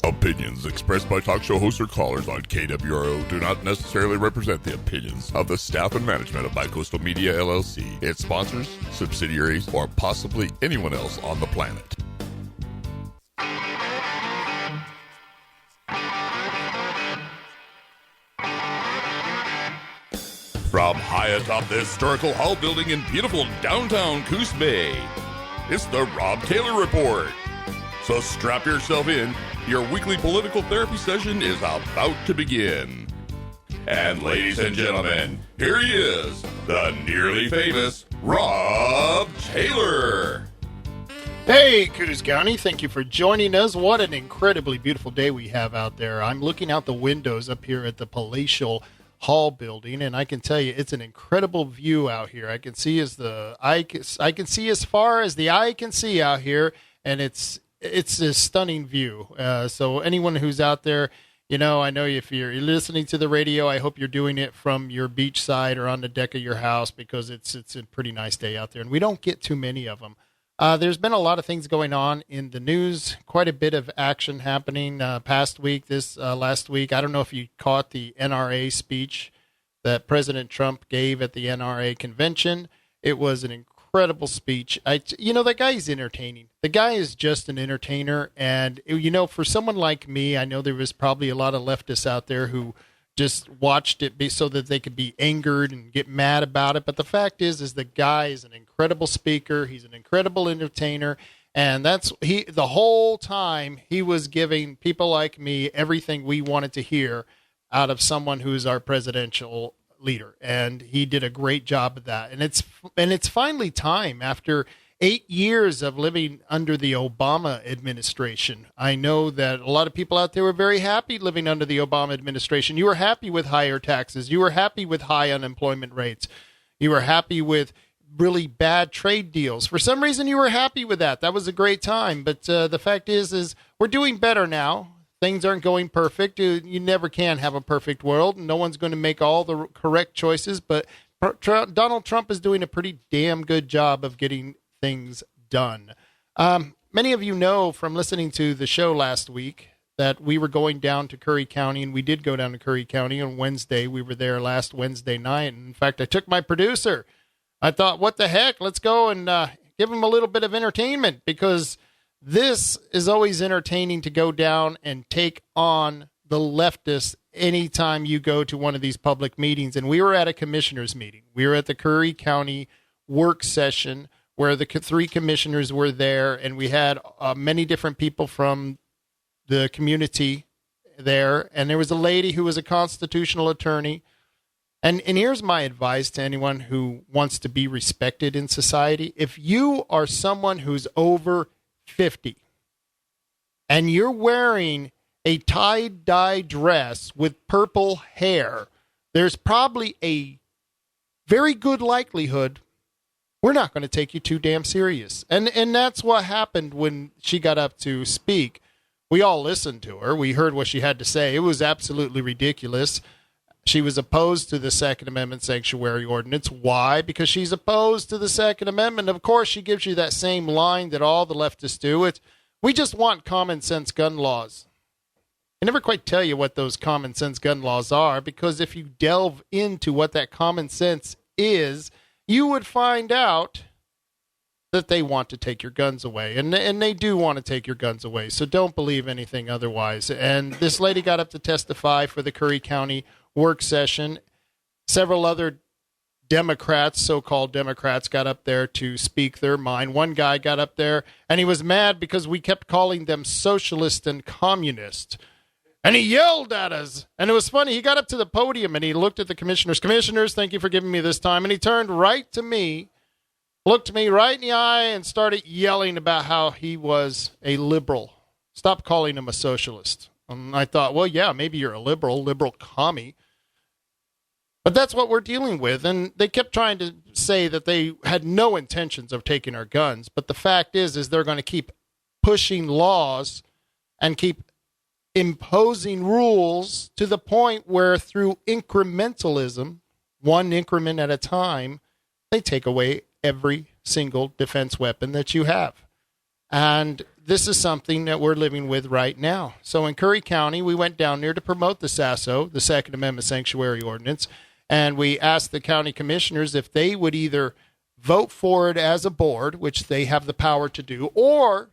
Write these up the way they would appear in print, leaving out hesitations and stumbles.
Opinions expressed by talk show hosts or callers on KWRO do not necessarily represent the opinions of the staff and management of Bicoastal Media LLC, its sponsors, subsidiaries, or possibly anyone else on the planet. From high atop the historical hall building in beautiful downtown Coos Bay, it's the Rob Taylor Report. So strap yourself in. Your weekly political therapy session is about to begin. And ladies and gentlemen, here he is, the nearly famous Rob Taylor. Hey, Coos County, thank you for joining us. What an incredibly beautiful day we have out there. I'm looking out the windows up here at the Palatial Hall building, and I can tell you it's an incredible view out here. I can see I can see as far as the eye can see out here, and it's a stunning view. So anyone who's out there, I know if you're listening to the radio, I hope you're doing it from your beachside or on the deck of your house, because it's a pretty nice day out there, and we don't get too many of them. There's been a lot of things going on in the news, quite a bit of action happening last week. I don't know if you caught the NRA speech that President Trump gave at the NRA convention. It was an incredible speech. That guy is entertaining. The guy is just an entertainer. And, for someone like me, I know there was probably a lot of leftists out there who just watched it so that they could be angered and get mad about it. But the fact is the guy is an incredible speaker. He's an incredible entertainer. And the whole time he was giving people like me everything we wanted to hear out of someone who's our presidential leader. And he did a great job of that. And it's finally time after 8 years of living under the Obama administration. I know that a lot of people out there were very happy living under the Obama administration. You were happy with higher taxes. You were happy with high unemployment rates. You were happy with really bad trade deals. For some reason, you were happy with that. That was a great time. But the fact is we're doing better now. Things aren't going perfect. You never can have a perfect world. No one's going to make all the correct choices. But Donald Trump is doing a pretty damn good job of getting things done. Many of you know from listening to the show last week that we were going down to Curry County, and we did go down to Curry County on Wednesday. We were there last Wednesday night. And in fact, I took my producer. I thought, what the heck? Let's go and give him a little bit of entertainment, because this is always entertaining to go down and take on the leftists anytime you go to one of these public meetings. And we were at a commissioners meeting. We were at the Curry County work session where the three commissioners were there, and we had many different people from the community there. And there was a lady who was a constitutional attorney. And here's my advice to anyone who wants to be respected in society. If you are someone who's over 50 and you're wearing a tie-dye dress with purple hair, there's probably a very good likelihood we're not going to take you too damn serious. And that's what happened when she got up to speak. We all listened to her. We heard what she had to say. It was absolutely ridiculous. She was opposed to the Second Amendment sanctuary ordinance. Why? Because she's opposed to the Second Amendment. Of course, she gives you that same line that all the leftists do. We just want common sense gun laws. I never quite tell you what those common sense gun laws are, because if you delve into what that common sense is, you would find out that they want to take your guns away. And they do want to take your guns away. So don't believe anything otherwise. And this lady got up to testify for the Curry County work session. Several other Democrats, so-called Democrats, got up there to speak their mind. One guy got up there and he was mad because we kept calling them socialist and communist. And he yelled at us. And it was funny. He got up to the podium and he looked at the commissioners. Commissioners, thank you for giving me this time. And he turned right to me, looked me right in the eye, and started yelling about how he was a liberal. Stop calling him a socialist. And I thought, well, yeah, maybe you're a liberal commie. But that's what we're dealing with. And they kept trying to say that they had no intentions of taking our guns. But the fact is they're going to keep pushing laws and keep imposing rules to the point where through incrementalism, one increment at a time, they take away every single defense weapon that you have. And this is something that we're living with right now. So in Curry County, we went down there to promote the SASO, the Second Amendment Sanctuary Ordinance, and we asked the county commissioners if they would either vote for it as a board, which they have the power to do, or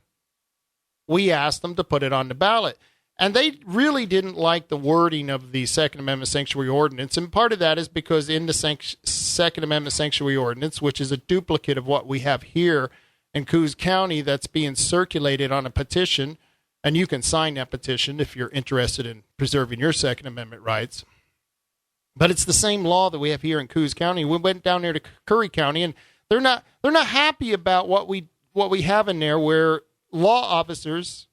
we asked them to put it on the ballot. And they really didn't like the wording of the Second Amendment Sanctuary Ordinance. And part of that is because in the Second Amendment Sanctuary Ordinance, which is a duplicate of what we have here in Coos County, that's being circulated on a petition, and you can sign that petition if you're interested in preserving your Second Amendment rights. But it's the same law that we have here in Coos County. We went down there to Curry County, and they're not happy about what we have in there, where law officers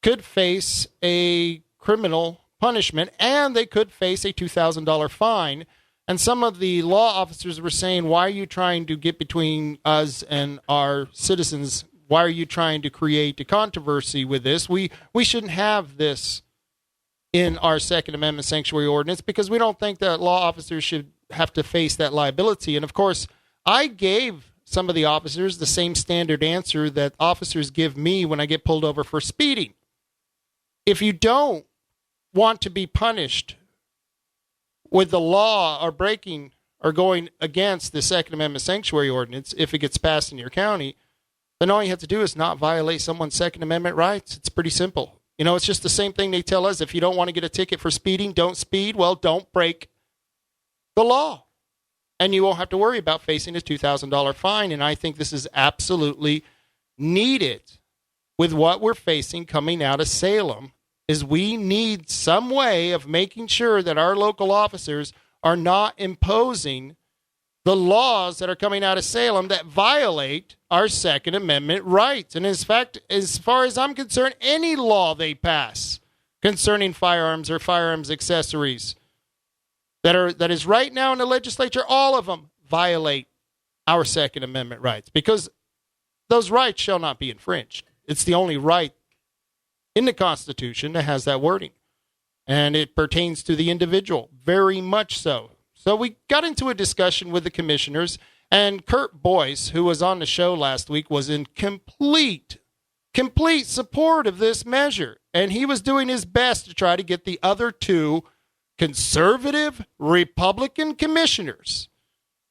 could face a criminal punishment and they could face a $2,000 fine. And some of the law officers were saying, why are you trying to get between us and our citizens? Why are you trying to create a controversy with this? We shouldn't have this in our Second Amendment Sanctuary Ordinance because we don't think that law officers should have to face that liability. And of course, I gave some of the officers the same standard answer that officers give me when I get pulled over for speeding. If you don't want to be punished with the law or breaking or going against the Second Amendment Sanctuary Ordinance, if it gets passed in your county, then all you have to do is not violate someone's Second Amendment rights. It's pretty simple. You know, it's just the same thing they tell us. If you don't want to get a ticket for speeding, don't speed. Well, don't break the law. And you won't have to worry about facing a $2,000 fine. And I think this is absolutely needed with what we're facing coming out of Salem, is we need some way of making sure that our local officers are not imposing the laws that are coming out of Salem that violate our Second Amendment rights. And in fact, as far as I'm concerned, any law they pass concerning firearms or firearms accessories that is right now in the legislature, all of them violate our Second Amendment rights because those rights shall not be infringed. It's the only right in the Constitution that has that wording. And it pertains to the individual, very much so. So we got into a discussion with the commissioners, and Kurt Boyce, who was on the show last week, was in complete support of this measure. And he was doing his best to try to get the other two conservative Republican commissioners.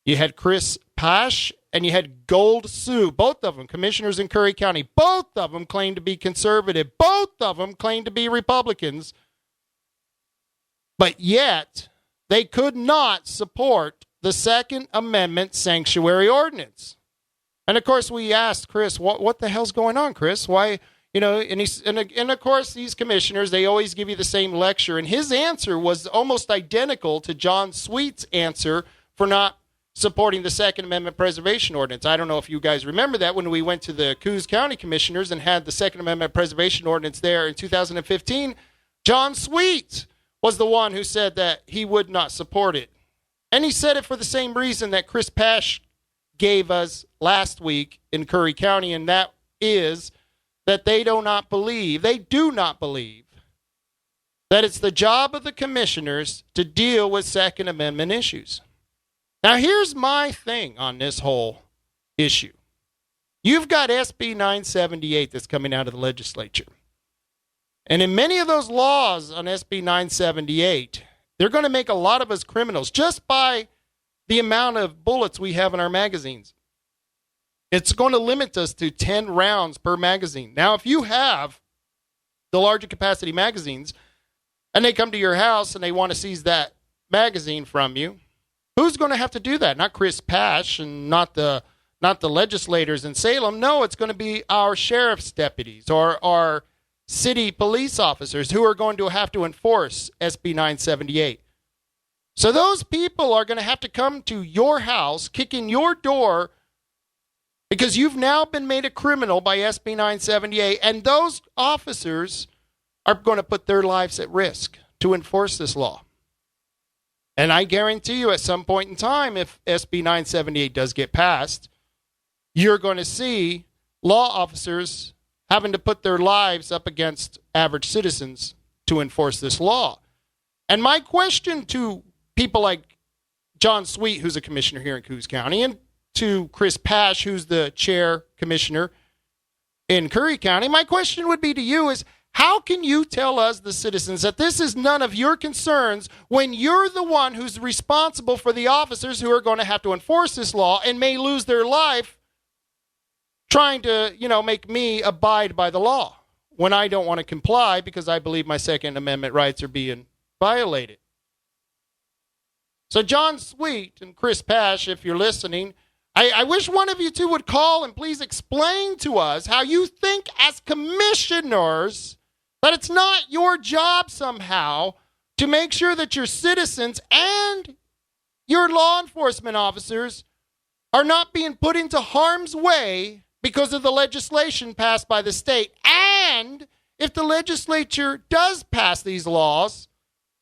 You had Chris Pash and you had Gold Sue, both of them commissioners in Curry County. Both of them claimed to be conservative. Both of them claimed to be Republicans. But yet, they could not support the Second Amendment Sanctuary Ordinance. And of course, we asked Chris, what the hell's going on, Chris? Why, you know, and of course, these commissioners, they always give you the same lecture. And his answer was almost identical to John Sweet's answer for not supporting the Second Amendment Preservation Ordinance. I don't know if you guys remember that when we went to the Coos County Commissioners and had the Second Amendment Preservation Ordinance there in 2015, John Sweet was the one who said that he would not support it. And he said it for the same reason that Chris Pash gave us last week in Curry County, and that is that they do not believe that it's the job of the commissioners to deal with Second Amendment issues. Now, here's my thing on this whole issue. You've got SB 978 that's coming out of the legislature. And in many of those laws on SB 978, they're going to make a lot of us criminals just by the amount of bullets we have in our magazines. It's going to limit us to 10 rounds per magazine. Now, if you have the larger capacity magazines and they come to your house and they want to seize that magazine from you, who's going to have to do that? Not Chris Pash and not the legislators in Salem. No, it's going to be our sheriff's deputies or our city police officers who are going to have to enforce SB 978. So those people are going to have to come to your house, kick in your door, because you've now been made a criminal by SB 978, and those officers are going to put their lives at risk to enforce this law. And I guarantee you at some point in time, if SB 978 does get passed, you're going to see law officers having to put their lives up against average citizens to enforce this law. And my question to people like John Sweet, who's a commissioner here in Coos County, and to Chris Pash, who's the chair commissioner in Curry County. My question would be to you is, how can you tell us, the citizens, that this is none of your concerns when you're the one who's responsible for the officers who are going to have to enforce this law and may lose their life trying to, make me abide by the law when I don't want to comply because I believe my Second Amendment rights are being violated? So John Sweet and Chris Pash, if you're listening, I wish one of you two would call and please explain to us how you think as commissioners that it's not your job somehow to make sure that your citizens and your law enforcement officers are not being put into harm's way because of the legislation passed by the state. And if the legislature does pass these laws,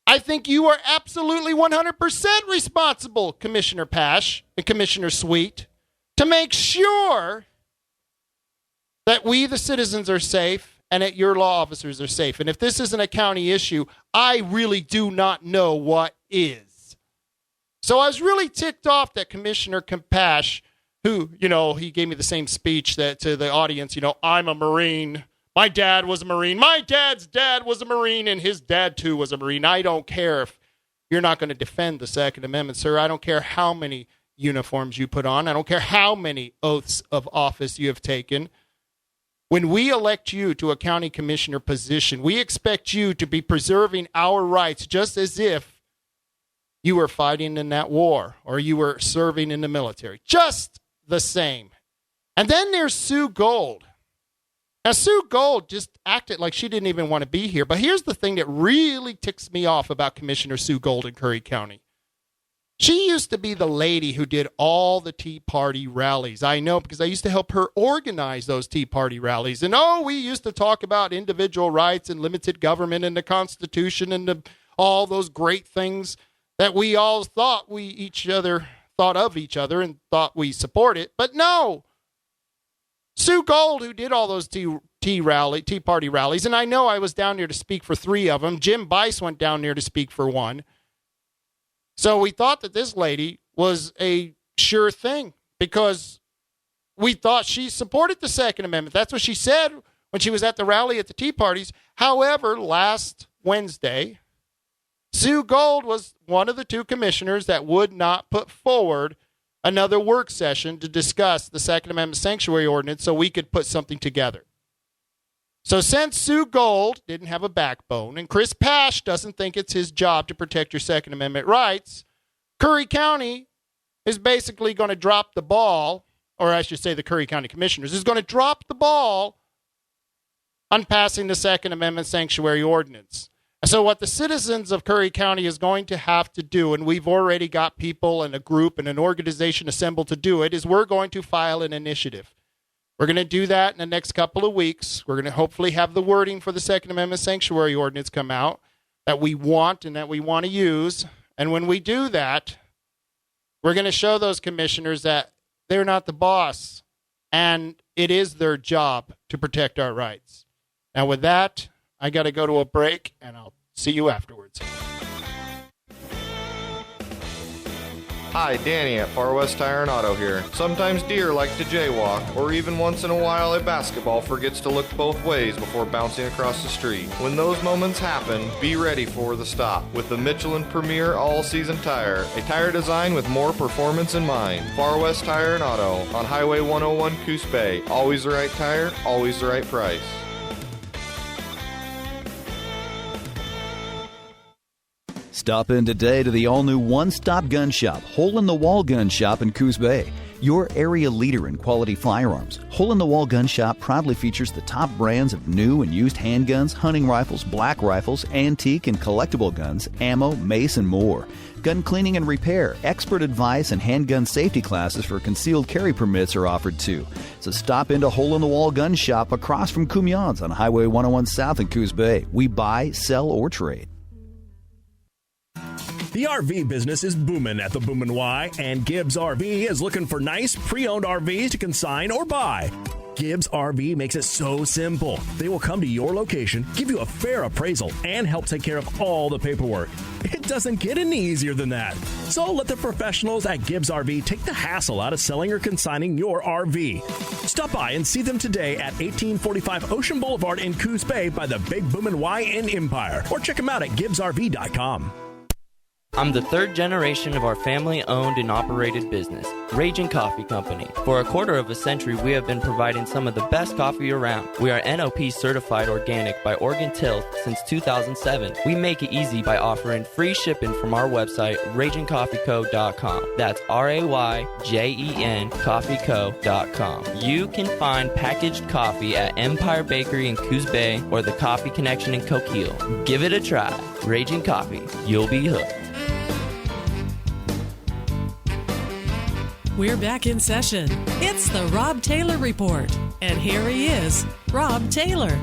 I think you are absolutely 100% responsible, Commissioner Pash and Commissioner Sweet, to make sure that we, the citizens, are safe and that your law officers are safe. And if this isn't a county issue, I really do not know what is. So I was really ticked off that Commissioner Pash, who, he gave me the same speech that to the audience, I'm a Marine. My dad was a Marine. My dad's dad was a Marine, and his dad, too, was a Marine. I don't care if you're not going to defend the Second Amendment, sir. I don't care how many uniforms you put on. I don't care how many oaths of office you have taken. When we elect you to a county commissioner position, we expect you to be preserving our rights just as if you were fighting in that war or you were serving in the military. Just the same. And then there's Sue Gold. Now, Sue Gold just acted like she didn't even want to be here. But here's the thing that really ticks me off about Commissioner Sue Gold in Curry County. She used to be the lady who did all the Tea Party rallies. I know because I used to help her organize those Tea Party rallies. And, we used to talk about individual rights and limited government and the Constitution and all those great things that we all thought thought of each other and thought we supported. But no. Sue Gold, who did all those Tea Party rallies, and I know I was down there to speak for 3 of them. Jim Bice went down there to speak for 1. So we thought that this lady was a sure thing because we thought she supported the Second Amendment. That's what she said when she was at the rally at the Tea Parties. However, last Wednesday, Sue Gold was one of the 2 commissioners that would not put forward another work session to discuss the Second Amendment sanctuary ordinance so we could put something together. So since Sue Gold didn't have a backbone and Chris Pash doesn't think it's his job to protect your Second Amendment rights, Curry County is basically going to drop the ball, or I should say the Curry County Commissioners is going to drop the ball on passing the Second Amendment sanctuary ordinance. So what the citizens of Curry County is going to have to do, and we've already got people and a group and an organization assembled to do it, is we're going to file an initiative. We're going to do that in the next couple of weeks. We're going to hopefully have the wording for the Second Amendment sanctuary ordinance come out that we want and that we want to use. And when we do that, we're going to show those commissioners that they're not the boss and it is their job to protect our rights. Now with that, I got to go to a break, and I'll see you afterwards. Hi, Danny at Far West Tire and Auto here. Sometimes deer like to jaywalk, or even once in a while a basketball forgets to look both ways before bouncing across the street. When those moments happen, be ready for the stop with the Michelin Premier All-Season Tire, a tire design with more performance in mind. Far West Tire and Auto on Highway 101 Coos Bay. Always the right tire, always the right price. Stop in today to the all-new one-stop gun shop, Hole in the Wall Gun Shop in Coos Bay. Your area leader in quality firearms, Hole in the Wall Gun Shop proudly features the top brands of new and used handguns, hunting rifles, black rifles, antique and collectible guns, ammo, mace, and more. Gun cleaning and repair, expert advice, and handgun safety classes for concealed carry permits are offered too. So stop into Hole in the Wall Gun Shop across from Cumion's on Highway 101 South in Coos Bay. We buy, sell, or trade. The RV business is booming at the Boomin' Y, and Gibbs RV is looking for nice pre-owned RVs to consign or buy. Gibbs RV makes it so simple. They will come to your location, give you a fair appraisal, and help take care of all the paperwork. It doesn't get any easier than that. So let the professionals at Gibbs RV take the hassle out of selling or consigning your RV. Stop by and see them today at 1845 Ocean Boulevard in Coos Bay by the Big Boomin' Y in Empire, or check them out at gibbsrv.com. I'm the third generation of our family-owned and operated business, Ragin' Coffee Company. For a quarter of a century, we have been providing some of the best coffee around. We are NOP certified organic by Oregon Tilth since 2007. We make it easy by offering free shipping from our website, RaginCoffeeCo.com. That's RAYJEN CoffeeCo.com. You can find packaged coffee at Empire Bakery in Coos Bay or the Coffee Connection in Coquille. Give it a try. Ragin' Coffee. You'll be hooked. We're back in session. It's the Rob Taylor Report. And here he is, Rob Taylor.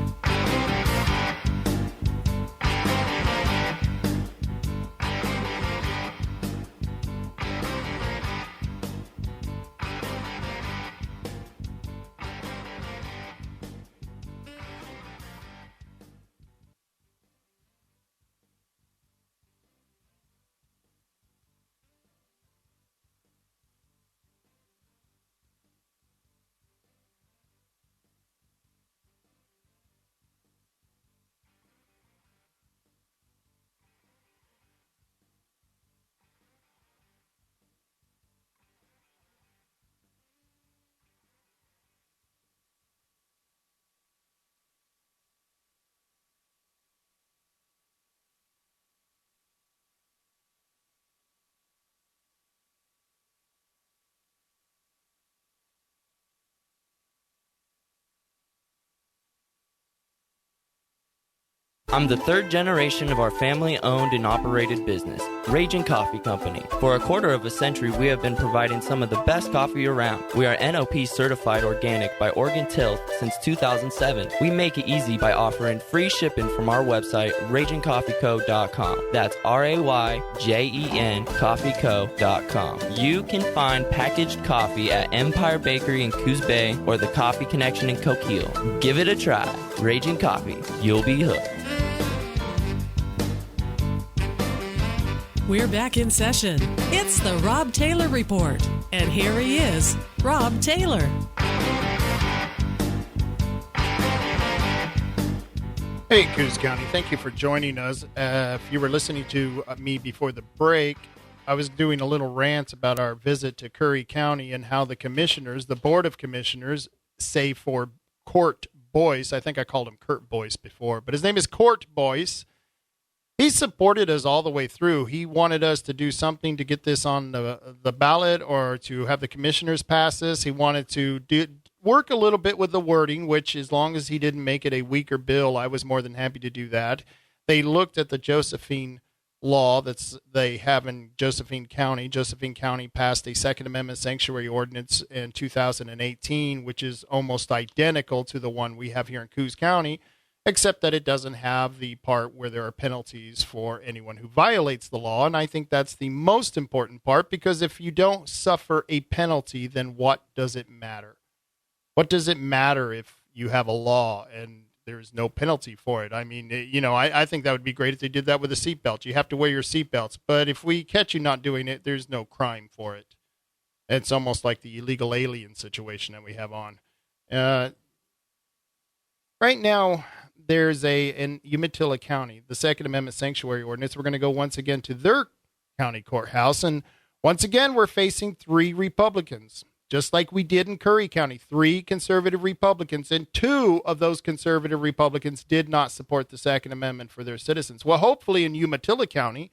I'm the third generation of our family-owned and operated business, Ragin' Coffee Company. For a quarter of a century, we have been providing some of the best coffee around. We are NOP certified organic by Oregon Tilth since 2007. We make it easy by offering free shipping from our website, RaginCoffeeCo.com. That's RAYJEN CoffeeCo.com. You can find packaged coffee at Empire Bakery in Coos Bay or the Coffee Connection in Coquille. Give it a try. Ragin' Coffee. You'll be hooked. We're back in session. It's the Rob Taylor Report. And here he is, Rob Taylor. Hey, Coos County, thank you for joining us. If you were listening to me before the break, I was doing a little rant about our visit to Curry County and how the commissioners, the Board of Commissioners, say for Court Boyce, I think I called him Kurt Boyce before, but his name is Court Boyce. He supported us all the way through. He wanted us to do something to get this on the ballot or to have the commissioners pass this. He wanted to work a little bit with the wording, which as long as he didn't make it a weaker bill, I was more than happy to do that. They looked at the Josephine law they have in Josephine County. Josephine County passed a Second Amendment sanctuary ordinance in 2018, which is almost identical to the one we have here in Coos County, except that it doesn't have the part where there are penalties for anyone who violates the law. And I think that's the most important part, because if you don't suffer a penalty, then what does it matter? What does it matter if you have a law and there's no penalty for it? I mean, I think that would be great if they did that with a seatbelt. You have to wear your seatbelts. But if we catch you not doing it, there's no crime for it. It's almost like the illegal alien situation that we have on. Right now, there's in Umatilla County, the Second Amendment Sanctuary Ordinance. We're going to go once again to their county courthouse. And once again, we're facing 3 Republicans, just like we did in Curry County. 3 conservative Republicans, and 2 of those conservative Republicans did not support the Second Amendment for their citizens. Well, hopefully in Umatilla County,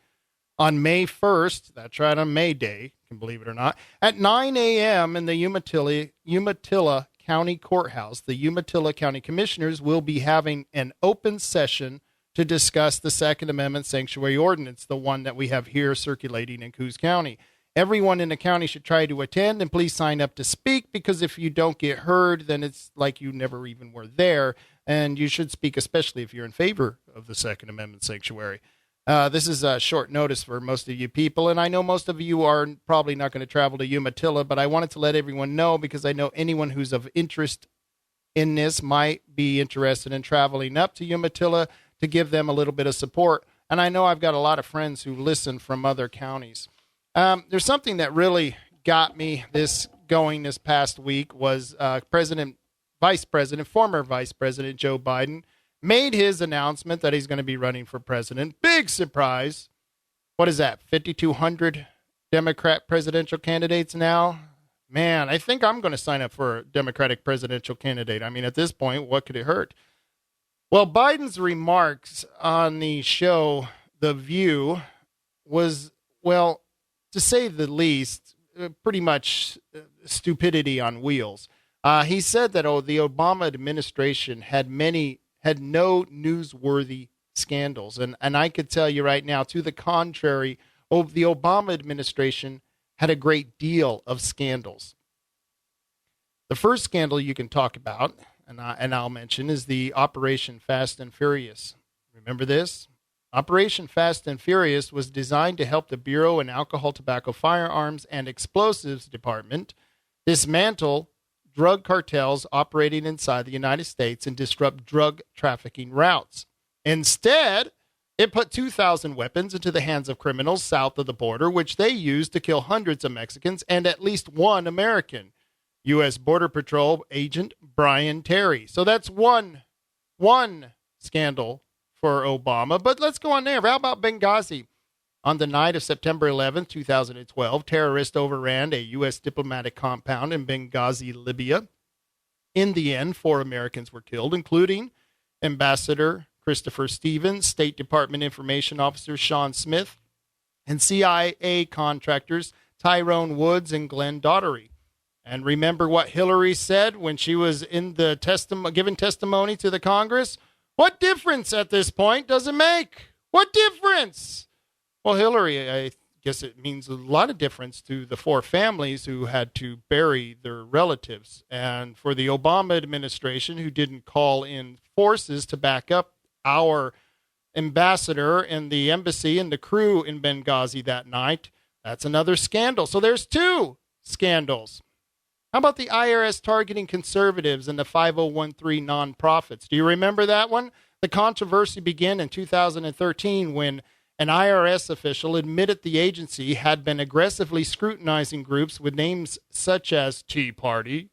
on May 1st, that's right, on May Day, you can believe it or not, at 9 a.m. in the Umatilla County Courthouse, the Umatilla County Commissioners will be having an open session to discuss the Second Amendment Sanctuary Ordinance, the one that we have here circulating in Coos County. Everyone in the county should try to attend, and please sign up to speak, because if you don't get heard, then it's like you never even were there, and you should speak, especially if you're in favor of the Second Amendment Sanctuary. This is a short notice for most of you people, and I know most of you are probably not going to travel to Umatilla, but I wanted to let everyone know, because I know anyone who's of interest in this might be interested in traveling up to Umatilla to give them a little bit of support. And I know I've got a lot of friends who listen from other counties. There's something that really got me this past week was former Vice President Joe Biden made his announcement that he's going to be running for president. Big surprise. What is that? 5,200 Democrat presidential candidates now? Man, I think I'm going to sign up for a Democratic presidential candidate. I mean, at this point, what could it hurt? Well, Biden's remarks on the show, The View, was, well, to say the least, pretty much stupidity on wheels. He said that the Obama administration had no newsworthy scandals. And I could tell you right now, to the contrary, the Obama administration had a great deal of scandals. The first scandal you can talk about, and I'll mention, is the Operation Fast and Furious. Remember this? Operation Fast and Furious was designed to help the Bureau and Alcohol, Tobacco, Firearms, and Explosives Department dismantle drug cartels operating inside the United States and disrupt drug trafficking routes. Instead, it put 2,000 weapons into the hands of criminals south of the border, which they used to kill hundreds of Mexicans and at least one American, U.S. Border Patrol agent Brian Terry. So that's one scandal for Obama. But let's go on there. How about Benghazi? On the night of September 11, 2012, terrorists overran a U.S. diplomatic compound in Benghazi, Libya. In the end, 4 Americans were killed, including Ambassador Christopher Stevens, State Department Information Officer Sean Smith, and CIA contractors Tyrone Woods and Glenn Daugherty. And remember what Hillary said when she was in the giving testimony to the Congress? What difference at this point does it make? What difference? Well, Hillary, I guess it means a lot of difference to the 4 families who had to bury their relatives. And for the Obama administration, who didn't call in forces to back up our ambassador and the embassy and the crew in Benghazi that night, that's another scandal. So there's 2 scandals. How about the IRS targeting conservatives and the 5013 nonprofits? Do you remember that one? The controversy began in 2013 when an IRS official admitted the agency had been aggressively scrutinizing groups with names such as Tea Party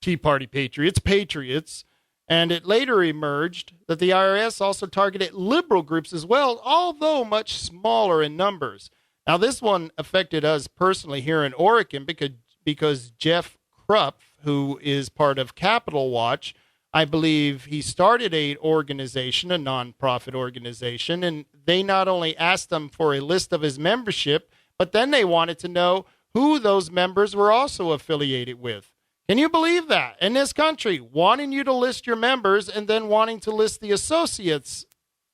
Patriots, and it later emerged that the IRS also targeted liberal groups as well, although much smaller in numbers. Now, this one affected us personally here in Oregon because Jeff Krupp, who is part of Capital Watch, I believe he started a nonprofit organization, and they not only asked him for a list of his membership, but then they wanted to know who those members were also affiliated with. Can you believe that? In this country, wanting you to list your members and then wanting to list the associates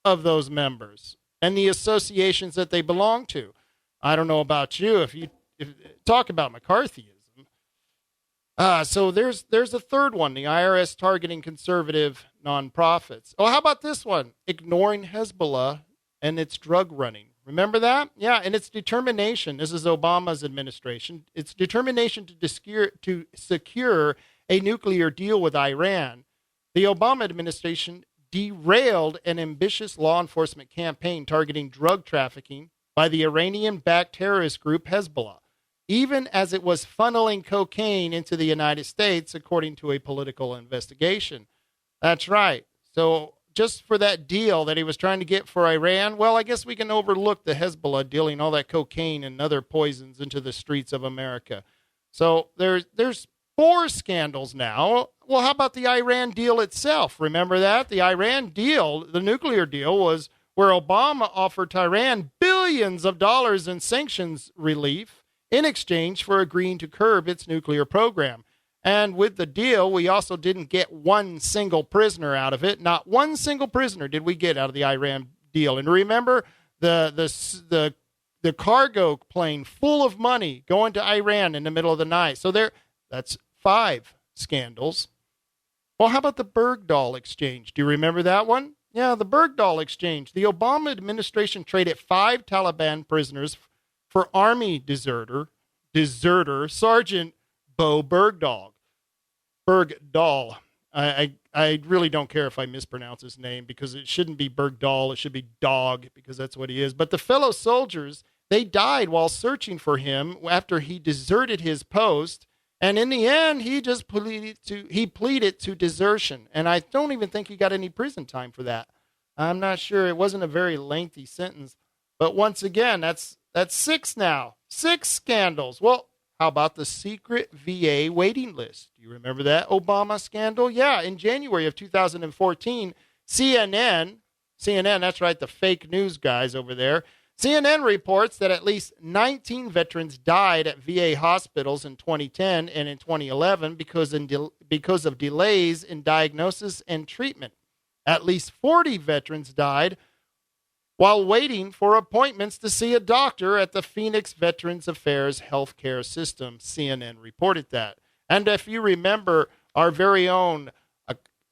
of those members and the associations that they belong to. I don't know about you. If talk about McCarthyism. So there's a third one, the IRS targeting conservative nonprofits. Oh, how about this one? Ignoring Hezbollah and its drug running. Remember that? Yeah, and its determination, this is Obama's administration, its determination to secure a nuclear deal with Iran. The Obama administration derailed an ambitious law enforcement campaign targeting drug trafficking by the Iranian-backed terrorist group Hezbollah, even as it was funneling cocaine into the United States, according to a political investigation. That's right. So just for that deal that he was trying to get for Iran, well, I guess we can overlook the Hezbollah dealing all that cocaine and other poisons into the streets of America. So there's 4 scandals now. Well, how about the Iran deal itself? Remember that? The Iran deal, the nuclear deal, was where Obama offered Iran billions of dollars in sanctions relief in exchange for agreeing to curb its nuclear program. And with the deal, we also didn't get one single prisoner out of it. Not one single prisoner did we get out of the Iran deal. And remember, the cargo plane full of money going to Iran in the middle of the night. So that's 5 scandals. Well, how about the Bergdahl exchange? Do you remember that one? Yeah, the Bergdahl exchange. The Obama administration traded 5 Taliban prisoners for Army deserter Sergeant Bo Bergdahl. I really don't care if I mispronounce his name because it shouldn't be Bergdahl. It should be Dog because that's what he is. But the fellow soldiers, they died while searching for him after he deserted his post. And in the end, he just pleaded to desertion. And I don't even think he got any prison time for that. I'm not sure. It wasn't a very lengthy sentence. But once again, that's 6 now. 6 scandals. Well, how about the secret VA waiting list? Do you remember that Obama scandal? Yeah, in January of 2014, CNN, that's right, the fake news guys over there, CNN reports that at least 19 veterans died at VA hospitals in 2010 and in 2011 because of delays in diagnosis and treatment. At least 40 veterans died while waiting for appointments to see a doctor at the Phoenix Veterans Affairs healthcare system. CNN reported that. And if you remember, our very own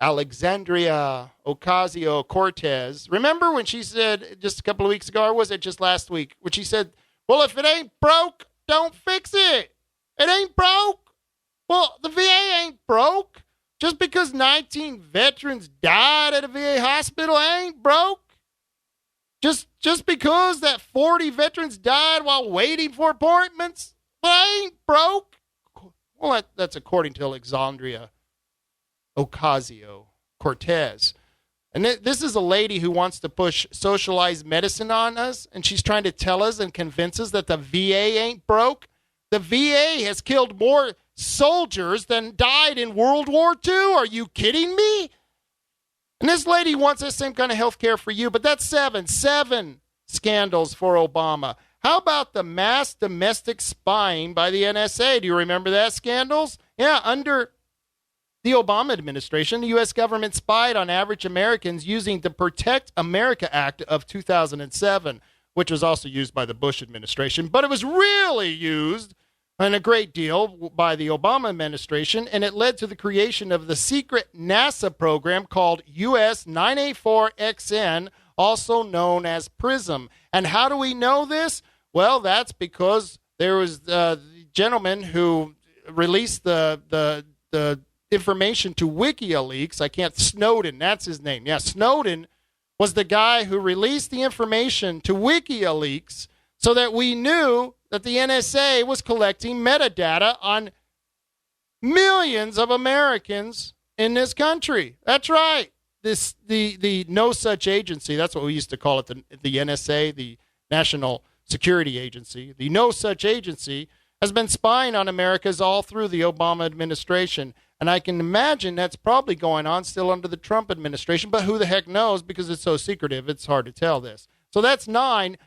Alexandria Ocasio-Cortez, remember when she said just a couple of weeks ago, or was it just last week, when she said, well, if it ain't broke, don't fix it. It ain't broke. Well, the VA ain't broke. Just because 19 veterans died at a VA hospital ain't broke. Just because that 40 veterans died while waiting for appointments, well, ain't broke. Well, that's according to Alexandria Ocasio-Cortez. And this is a lady who wants to push socialized medicine on us, and she's trying to tell us and convince us that the VA ain't broke. The VA has killed more soldiers than died in World War II. Are you kidding me? And this lady wants that same kind of health care for you, but that's 7 scandals for Obama. How about the mass domestic spying by the NSA? Do you remember that scandals? Yeah, under the Obama administration, the U.S. government spied on average Americans using the Protect America Act of 2007, which was also used by the Bush administration, but it was really used and a great deal by the Obama administration, and it led to the creation of the secret NASA program called US 984XN, also known as PRISM. And how do we know this? Well, that's because there was the gentleman who released the information to WikiLeaks. Snowden, that's his name. Yeah, Snowden was the guy who released the information to WikiLeaks so that we knew that the NSA was collecting metadata on millions of Americans in this country. That's right. The no such agency, that's what we used to call it, the NSA, the National Security Agency. The no such agency has been spying on Americans all through the Obama administration. And I can imagine that's probably going on still under the Trump administration, but who the heck knows, because it's so secretive, it's hard to tell this. So that's 9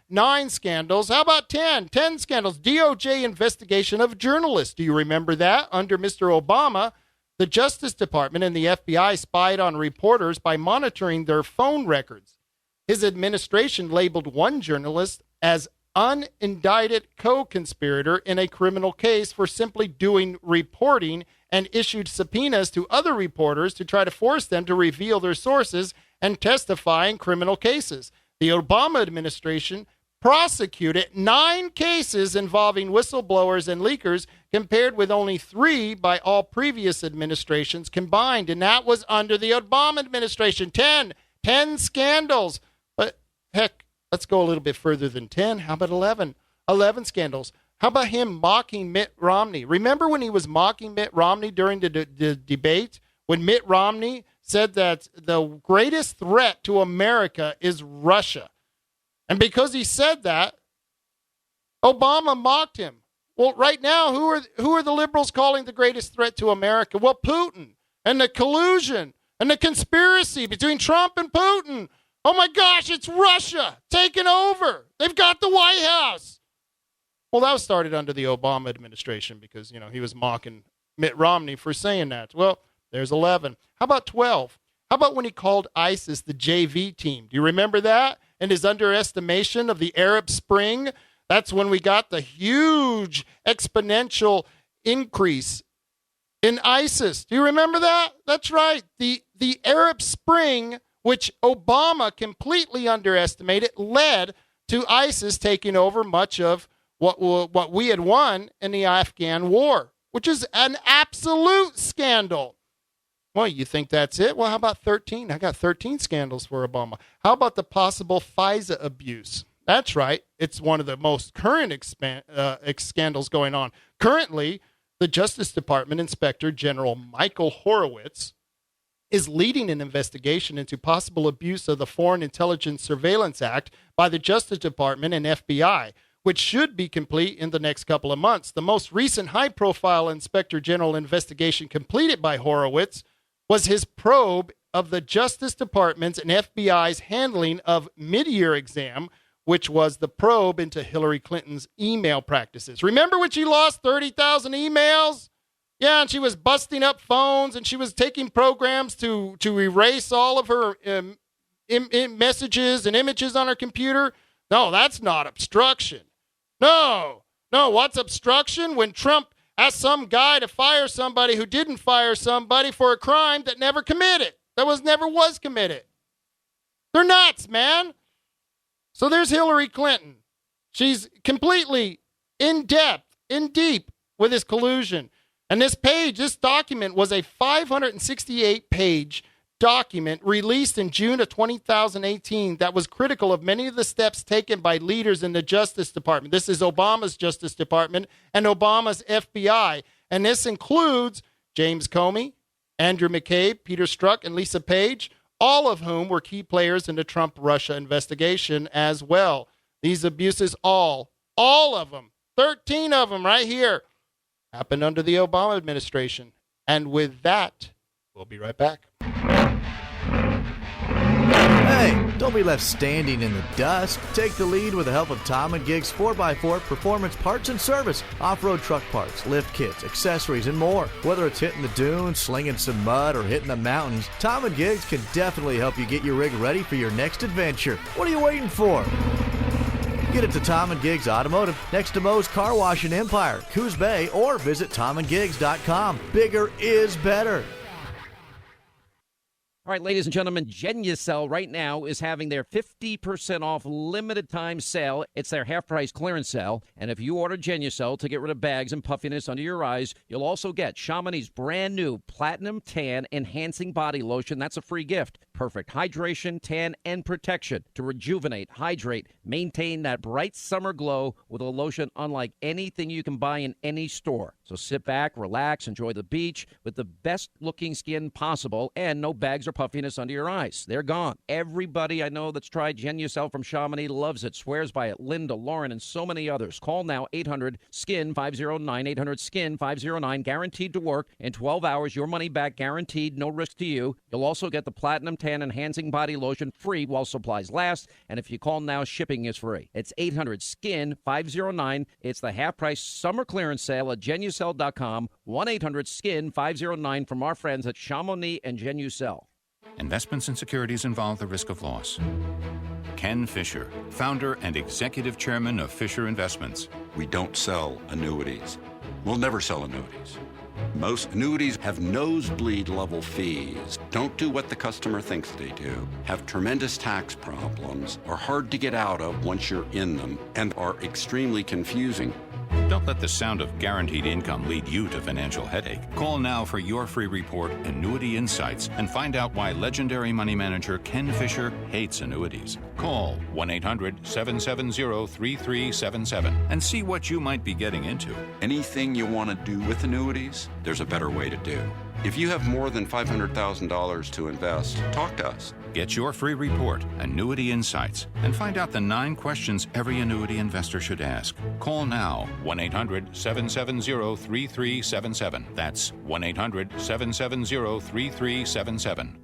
scandals. How about 10 scandals? DOJ investigation of journalists. Do you remember that? Under Mr. Obama, the Justice Department and the FBI spied on reporters by monitoring their phone records. His administration labeled one journalist as unindicted co-conspirator in a criminal case for simply doing reporting and issued subpoenas to other reporters to try to force them to reveal their sources and testify in criminal cases. The Obama administration prosecuted 9 cases involving whistleblowers and leakers, compared with only 3 by all previous administrations combined. And that was under the Obama administration. 10 scandals. But heck, let's go a little bit further than 10. How about 11? 11 scandals. How about him mocking Mitt Romney? Remember when he was mocking Mitt Romney during the debate? When Mitt Romney said that the greatest threat to America is Russia. And because he said that, Obama mocked him. Well, right now, who are the liberals calling the greatest threat to America? Well, Putin, and the collusion and the conspiracy between Trump and Putin. Oh my gosh, it's Russia taking over. They've got the White House. Well, that was started under the Obama administration because, he was mocking Mitt Romney for saying that. Well, there's 11. How about 12? How about when he called ISIS the JV team? Do you remember that? And his underestimation of the Arab Spring? That's when we got the huge exponential increase in ISIS. Do you remember that? That's right. The Arab Spring, which Obama completely underestimated, led to ISIS taking over much of what we had won in the Afghan war, which is an absolute scandal. Well, you think that's it? Well, how about 13? I got 13 scandals for Obama. How about the possible FISA abuse? That's right. It's one of the most current scandals going on. Currently, the Justice Department Inspector General Michael Horowitz is leading an investigation into possible abuse of the Foreign Intelligence Surveillance Act by the Justice Department and FBI, which should be complete in the next couple of months. The most recent high-profile Inspector General investigation completed by Horowitz was his probe of the Justice Department's and FBI's handling of mid-year exam, which was the probe into Hillary Clinton's email practices. Remember when she lost 30,000 emails? Yeah, and she was busting up phones, and she was taking programs to erase all of her messages and images on her computer. No, that's not obstruction. No, what's obstruction? When Trump asked some guy to fire somebody who didn't fire somebody for a crime that never never was committed. They're nuts, man. So there's Hillary Clinton. She's completely in deep with this collusion. And this document was a 568-page document released in June of 2018 that was critical of many of the steps taken by leaders in the Justice Department. This is Obama's Justice Department and Obama's FBI. And this includes James Comey, Andrew McCabe, Peter Strzok, and Lisa Page, all of whom were key players in the Trump-Russia investigation as well. These abuses, all of them, 13 of them right here, happened under the Obama administration. And with that, we'll be right back. Hey, don't be left standing in the dust. Take the lead with the help of Tom & Giggs 4x4 Performance Parts and Service. Off-road truck parts, lift kits, accessories, and more. Whether it's hitting the dunes, slinging some mud, or hitting the mountains, Tom & Giggs can definitely help you get your rig ready for your next adventure. What are you waiting for? Get it to Tom & Giggs Automotive next to Moe's Car Wash in Empire, Coos Bay, or visit TomandGiggs.com. Bigger is better. All right, ladies and gentlemen, Genucel right now is having their 50% off limited time sale. It's their half-price clearance sale. And if you order Genucel to get rid of bags and puffiness under your eyes, you'll also get Chamonix's brand new Platinum Tan Enhancing Body Lotion. That's a free gift. Perfect hydration, tan, and protection to rejuvenate, hydrate, maintain that bright summer glow with a lotion unlike anything you can buy in any store. So sit back, relax, enjoy the beach with the best-looking skin possible and no bags or puffiness under your eyes. They're gone. Everybody I know that's tried Genucel from Chamonix loves it, swears by it. Linda, Lauren, and so many others. Call now, 800-SKIN-509, 800-SKIN-509, guaranteed to work in 12 hours. Your money back guaranteed, no risk to you. You'll also get the Platinum Tan Enhancing Body Lotion free while supplies last. And if you call now, shipping is free. It's 800-SKIN-509. It's the half-price summer clearance sale at Genucel.com. 1-800-SKIN-509 from our friends at Chamonix and Genucel. Investments in securities involve the risk of loss. Ken Fisher, founder and executive chairman of Fisher Investments. We don't sell annuities. We'll never sell annuities. Most annuities have nosebleed level fees, don't do what the customer thinks they do, have tremendous tax problems, are hard to get out of once you're in them, and are extremely confusing. Don't let the sound of guaranteed income lead you to financial headache. Call now for your free report, Annuity Insights, and find out why legendary money manager Ken Fisher hates annuities. Call 1-800-770-3377 and see what you might be getting into. Anything you want to do with annuities, there's a better way to do. If you have more than $500,000 to invest, talk to us. Get your free report, Annuity Insights, and find out the 9 questions every annuity investor should ask. Call now, 1-800-770-3377. That's 1-800-770-3377.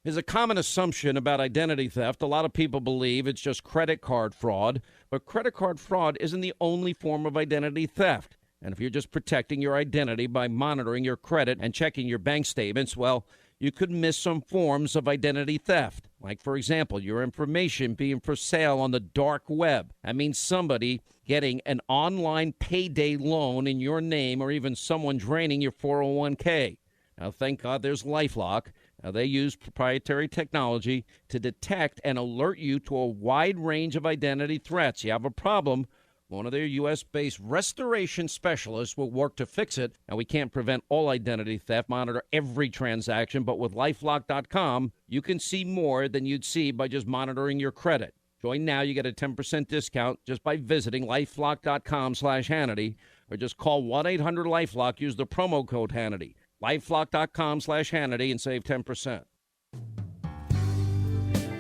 There's a common assumption about identity theft. A lot of people believe it's just credit card fraud, but credit card fraud isn't the only form of identity theft. And if you're just protecting your identity by monitoring your credit and checking your bank statements, well, you could miss some forms of identity theft. Like, for example, your information being for sale on the dark web. That means somebody getting an online payday loan in your name, or even someone draining your 401k. Now, thank God there's LifeLock. Now, they use proprietary technology to detect and alert you to a wide range of identity threats. You have a problem, One of their U.S.-based restoration specialists will work to fix it. Now, we can't prevent all identity theft, monitor every transaction, but with LifeLock.com, you can see more than you'd see by just monitoring your credit. Join now. You get a 10% discount just by visiting LifeLock.com/Hannity, or just call 1-800-LifeLock. Use the promo code Hannity. LifeLock.com/Hannity and save 10%.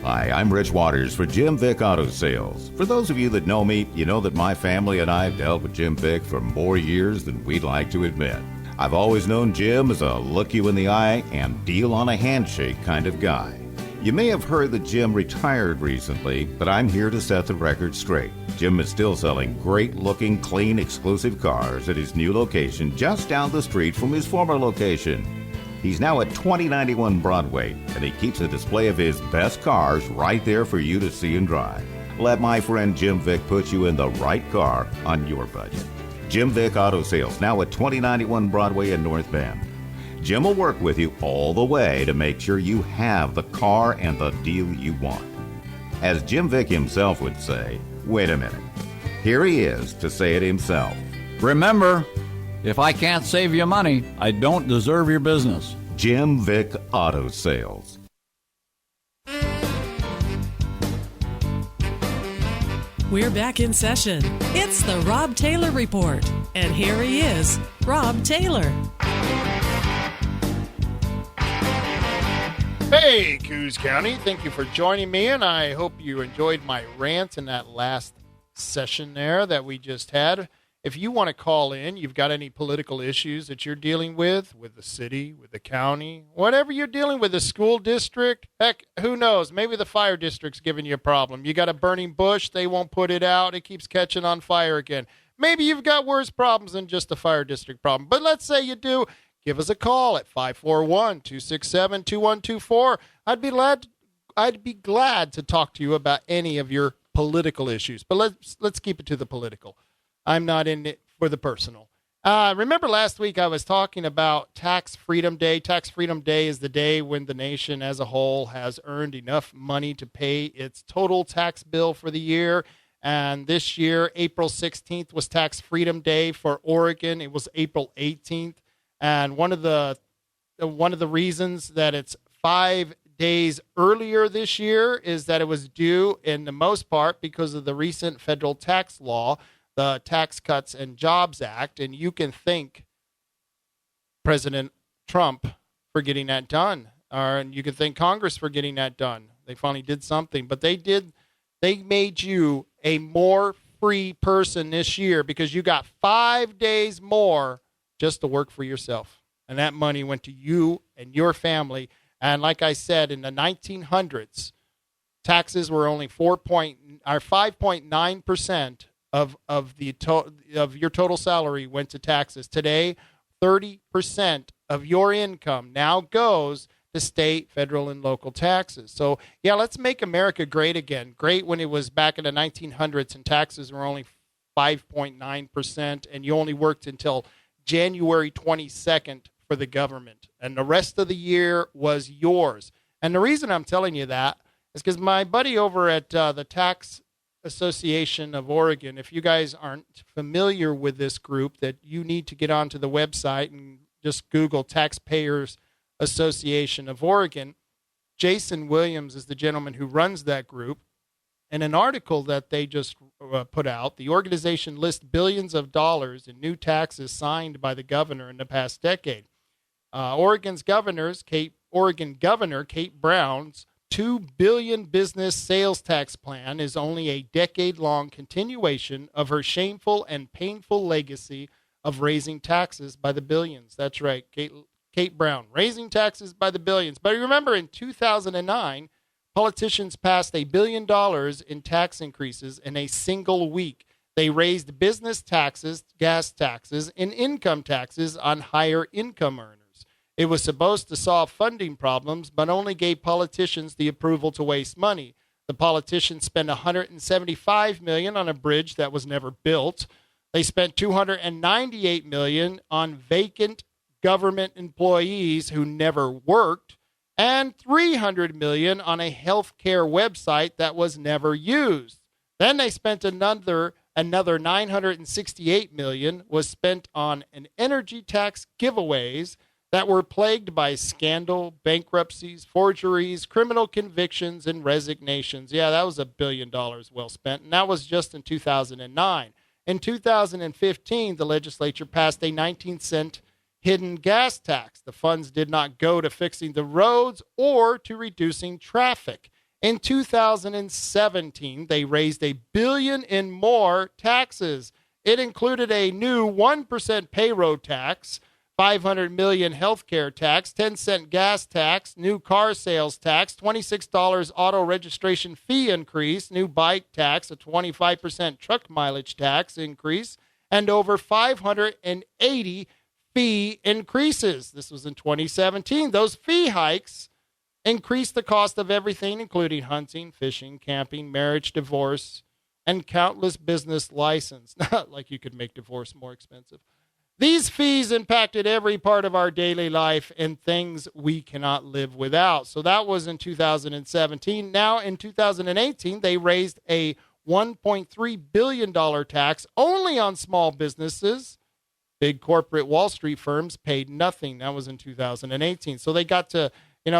Hi, I'm Rich Waters for Jim Vick Auto Sales. For those of you that know me, you know that my family and I have dealt with Jim Vick for more years than we'd like to admit. I've always known Jim as a look you in the eye and deal on a handshake kind of guy. You may have heard that Jim retired recently, but I'm here to set the record straight. Jim is still selling great-looking, clean, exclusive cars at his new location just down the street from his former location. He's now at 2091 Broadway, and he keeps a display of his best cars right there for you to see and drive. Let my friend Jim Vick put you in the right car on your budget. Jim Vick Auto Sales, now at 2091 Broadway in North Bend. Jim will work with you all the way to make sure you have the car and the deal you want. As Jim Vick himself would say, wait a minute. Here he is to say it himself. Remember, if I can't save you money, I don't deserve your business. Jim Vick Auto Sales. We're back in session. It's the Rob Taylor Report. And here he is, Rob Taylor. Hey, Coos County. Thank you for joining me, and I hope you enjoyed my rant in that last session there that we just had. If you want to call in, you've got any political issues that you're dealing with the city, with the county, whatever you're dealing with, the school district, heck, who knows? Maybe the fire district's giving you a problem. You got a burning bush, they won't put it out, it keeps catching on fire again. Maybe you've got worse problems than just a fire district problem. But let's say you do, give us a call at 541-267-2124. I'd be glad to talk to you about any of your political issues. But let's keep it to the political. I'm not in it for the personal. Remember last week I was talking about Tax Freedom Day. Tax Freedom Day is the day when the nation as a whole has earned enough money to pay its total tax bill for the year. And this year, April 16th was Tax Freedom Day for Oregon. It was April 18th. And one of the reasons that it's 5 days earlier this year is that it was due in the most part because of the recent federal tax law, the Tax Cuts and Jobs Act, and you can thank President Trump for getting that done, and you can thank Congress for getting that done. They finally did something, but they made you a more free person this year because you got 5 days more just to work for yourself, and that money went to you and your family. And like I said, in the 1900s, taxes were only 5.9%. Of your total salary went to taxes. Today, 30% of your income now goes to state, federal, and local taxes. So, yeah, let's make America great again. Great when it was back in the 1900s and taxes were only 5.9%, and you only worked until January 22nd for the government, and the rest of the year was yours. And the reason I'm telling you that is because my buddy over at the Tax Association of Oregon, if you guys aren't familiar with this group, that you need to get onto the website and just Google Taxpayers Association of Oregon. Jason Williams is the gentleman who runs that group. In an article that they just put out, the organization lists billions of dollars in new taxes signed by the governor in the past decade. Oregon Governor Kate Brown's $2 billion business sales tax plan is only a decade-long continuation of her shameful and painful legacy of raising taxes by the billions. That's right, Kate Brown, raising taxes by the billions. But remember, in 2009, politicians passed $1 billion in tax increases in a single week. They raised business taxes, gas taxes, and income taxes on higher income earners. It was supposed to solve funding problems, but only gave politicians the approval to waste money. The politicians spent $175 million on a bridge that was never built. They spent $298 million on vacant government employees who never worked, and $300 million on a health care website that was never used. Then they spent another Another $968 million was spent on an energy tax giveaways that were plagued by scandal, bankruptcies, forgeries, criminal convictions, and resignations. Yeah, that was $1 billion well spent, and that was just in 2009. In 2015, the legislature passed a 19-cent hidden gas tax. The funds did not go to fixing the roads or to reducing traffic. In 2017, they raised $1 billion in more taxes. It included a new 1% payroll tax, $500 million healthcare tax, 10-cent gas tax, new car sales tax, $26 auto registration fee increase, new bike tax, a 25% truck mileage tax increase, and over 580 fee increases. This was in 2017. Those fee hikes increased the cost of everything, including hunting, fishing, camping, marriage, divorce, and countless business license. Not like you could make divorce more expensive. These fees impacted every part of our daily life and things we cannot live without. So that was in 2017. Now in 2018, they raised a $1.3 billion tax only on small businesses. Big corporate Wall Street firms paid nothing. That was in 2018. So they got to,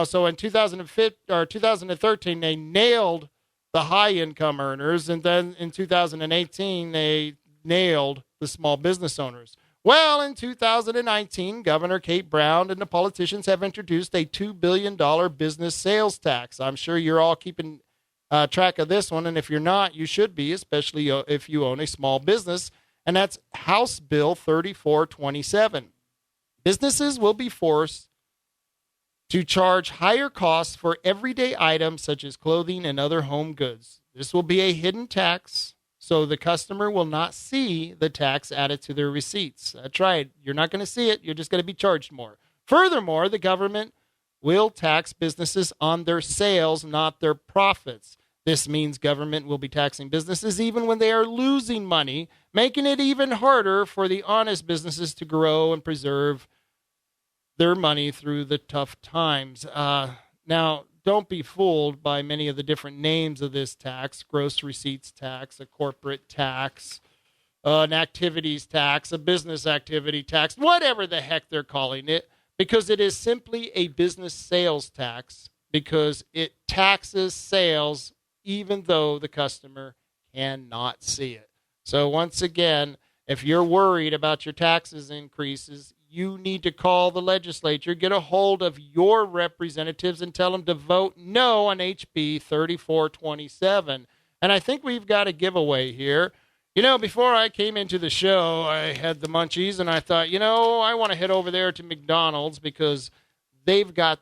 so in 2013, they nailed the high income earners. And then in 2018, they nailed the small business owners. Well, in 2019, Governor Kate Brown and the politicians have introduced a $2 billion business sales tax. I'm sure you're all keeping track of this one. And if you're not, you should be, especially if you own a small business. And that's House Bill 3427. Businesses will be forced to charge higher costs for everyday items such as clothing and other home goods. This will be a hidden tax, so the customer will not see the tax added to their receipts. That's right. You're not going to see it. You're just going to be charged more. Furthermore, the government will tax businesses on their sales, not their profits. This means government will be taxing businesses even when they are losing money, making it even harder for the honest businesses to grow and preserve their money through the tough times. Now, don't be fooled by many of the different names of this tax: gross receipts tax, a corporate tax, an activities tax, a business activity tax, whatever the heck they're calling it, because it is simply a business sales tax, because it taxes sales even though the customer cannot see it. So once again, if you're worried about your taxes increases, you need to call the legislature, get a hold of your representatives, and tell them to vote no on HB 3427. And I think we've got a giveaway here. Before I came into the show, I had the munchies, and I thought, I want to head over there to McDonald's because they've got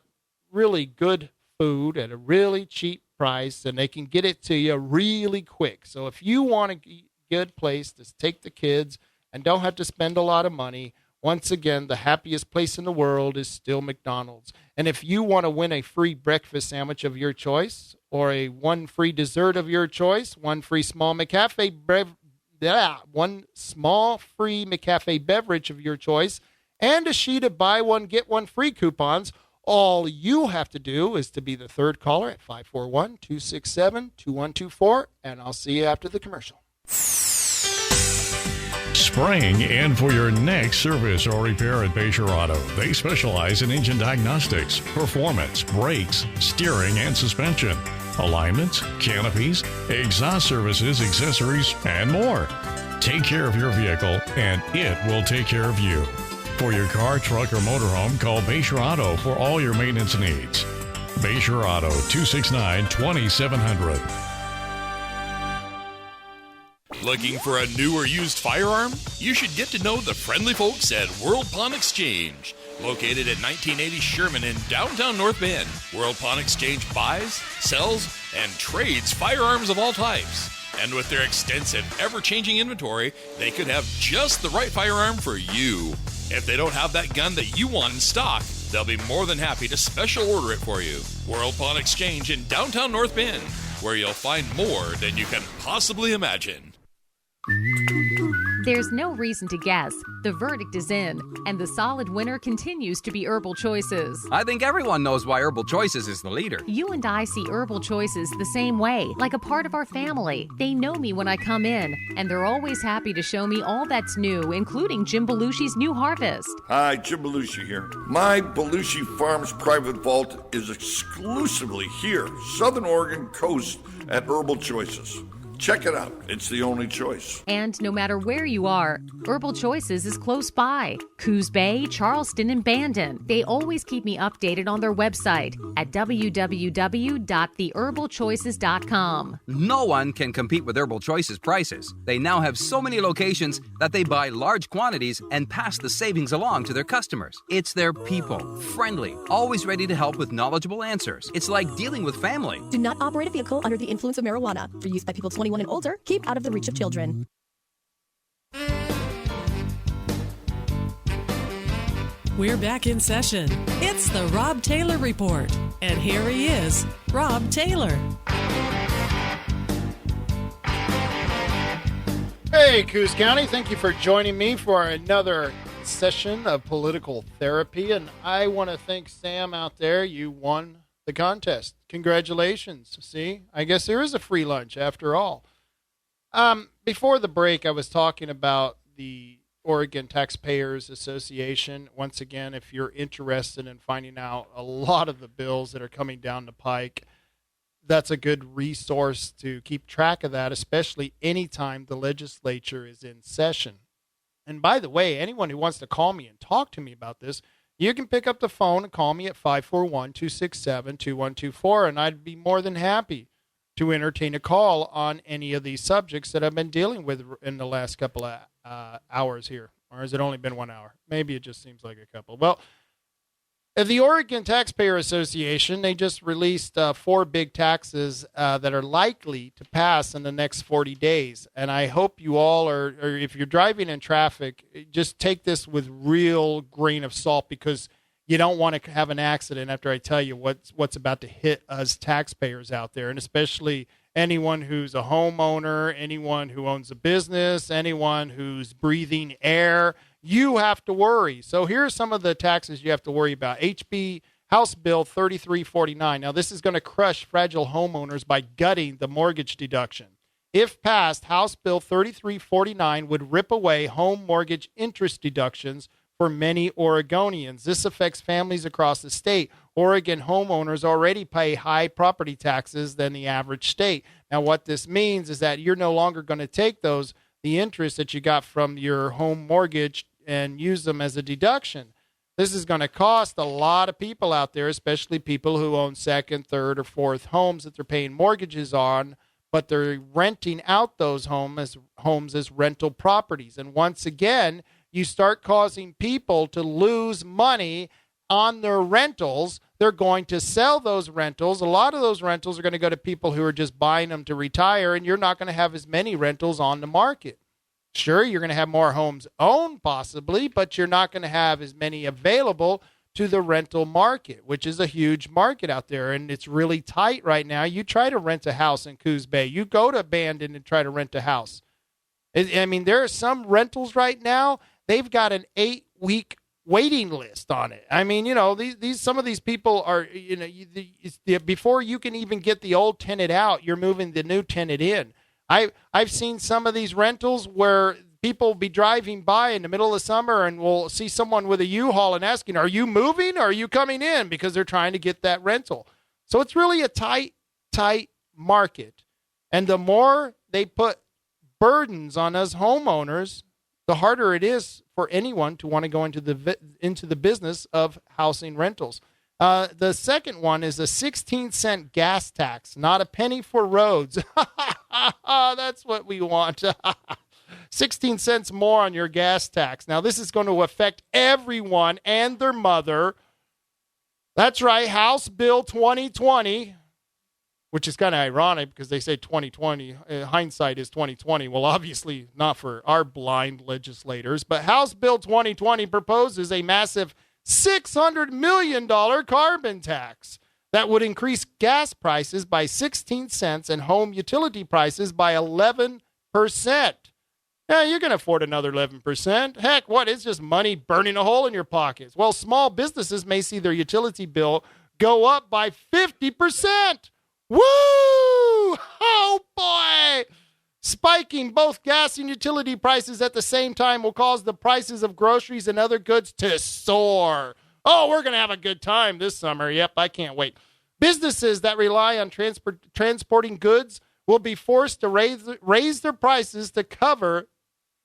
really good food at a really cheap price, and they can get it to you really quick. So if you want a good place to take the kids and don't have to spend a lot of money, once again, the happiest place in the world is still McDonald's. And if you want to win a free breakfast sandwich of your choice, or one free dessert of your choice, one free small McCafe beverage of your choice, and a sheet of buy one, get one free coupons, all you have to do is to be the third caller at 541-267-2124, and I'll see you after the commercial. Spraying and for your next service or repair at KWRO. They specialize in engine diagnostics, performance, brakes, steering, and suspension, alignments, canopies, exhaust services, accessories, and more. Take care of your vehicle, and it will take care of you. For your car, truck, or motorhome, call KWRO for all your maintenance needs. KWRO 269-2700. Looking for a new or used firearm? You should get to know the friendly folks at World Pawn Exchange. Located at 1980 Sherman in downtown North Bend, World Pawn Exchange buys, sells, and trades firearms of all types. And with their extensive, ever-changing inventory, they could have just the right firearm for you. If they don't have that gun that you want in stock, they'll be more than happy to special order it for you. World Pawn Exchange in downtown North Bend, where you'll find more than you can possibly imagine. There's no reason to guess. The verdict is in, and the solid winner continues to be Herbal Choices. I think everyone knows why Herbal Choices is the leader. You and I see Herbal Choices the same way, like a part of our family. They know me when I come in, and they're always happy to show me all that's new, including Jim Belushi's new harvest. Hi, Jim Belushi here. My Belushi Farms private vault is exclusively here, Southern Oregon coast at Herbal Choices. Check it out. It's the only choice. And no matter where you are, Herbal Choices is close by. Coos Bay, Charleston, and Bandon. They always keep me updated on their website at www.theherbalchoices.com. No one can compete with Herbal Choices prices. They now have so many locations that they buy large quantities and pass the savings along to their customers. It's their people, friendly, always ready to help with knowledgeable answers. It's like dealing with family. Do not operate a vehicle under the influence of marijuana. For use by people 21 and older, keep out of the reach of children. We're back in session. It's the Rob Taylor Report. And here he is, Rob Taylor. Hey, Coos County, thank you for joining me for another session of political therapy. And I want to thank Sam out there. You won the contest. Congratulations. See, I guess there is a free lunch after all. Before the break, I was talking about the Oregon Taxpayers Association. Once again, if you're interested in finding out a lot of the bills that are coming down the pike, that's a good resource to keep track of that, especially anytime the legislature is in session. And by the way, anyone who wants to call me and talk to me about this, you can pick up the phone and call me at 541-267-2124, and I'd be more than happy to entertain a call on any of these subjects that I've been dealing with in the last couple of hours here. Or has it only been 1 hour? Maybe it just seems like a couple. Well, the Oregon Taxpayer Association, they just released 4 big taxes that are likely to pass in the next 40 days. And I hope you all are, or if you're driving in traffic, just take this with real grain of salt, because you don't want to have an accident after I tell you what's about to hit us taxpayers out there, and especially anyone who's a homeowner, anyone who owns a business, anyone who's breathing air. You have to worry. So here are some of the taxes you have to worry about. HB House Bill 3349. Now, this is going to crush fragile homeowners by gutting the mortgage deduction. If passed, House Bill 3349 would rip away home mortgage interest deductions for many Oregonians. This affects families across the state. Oregon homeowners already pay high property taxes than the average state. Now, what this means is that you're no longer going to take the interest that you got from your home mortgage and use them as a deduction. This is going to cost a lot of people out there, especially people who own second, third, or fourth homes that they're paying mortgages on, but they're renting out those homes as rental properties. And once again, you start causing people to lose money on their rentals. They're going to sell those rentals. A lot of those rentals are going to go to people who are just buying them to retire, and you're not going to have as many rentals on the market. Sure, you're going to have more homes owned possibly, but you're not going to have as many available to the rental market, which is a huge market out there, and it's really tight right now. You try to rent a house in Coos Bay. You go to Bandon and try to rent a house. I mean, there are some rentals right now, they've got an 8-week waiting list on it. I mean, these some of these people are, before you can even get the old tenant out, you're moving the new tenant in. I've seen some of these rentals where people will be driving by in the middle of summer and will see someone with a U-Haul and asking, are you moving or are you coming in? Because they're trying to get that rental. So it's really a tight market. And the more they put burdens on us homeowners, the harder it is for anyone to want to go into the business of housing rentals. The second one is a 16-cent gas tax, not a penny for roads. That's what we want. 16 cents more on your gas tax. Now, this is going to affect everyone and their mother. That's right, House Bill 2020, which is kind of ironic because they say 2020. Hindsight is 2020. Well, obviously not for our blind legislators. But House Bill 2020 proposes a massive $600 million carbon tax that would increase gas prices by 16 cents and home utility prices by 11%. Yeah, you can afford another 11%. Heck, what? It's just money burning a hole in your pockets. Well, small businesses may see their utility bill go up by 50%. Woo! Oh, boy! Spiking both gas and utility prices at the same time will cause the prices of groceries and other goods to soar. Oh, we're going to have a good time this summer. Yep, I can't wait. Businesses that rely on transporting goods will be forced to raise their prices to cover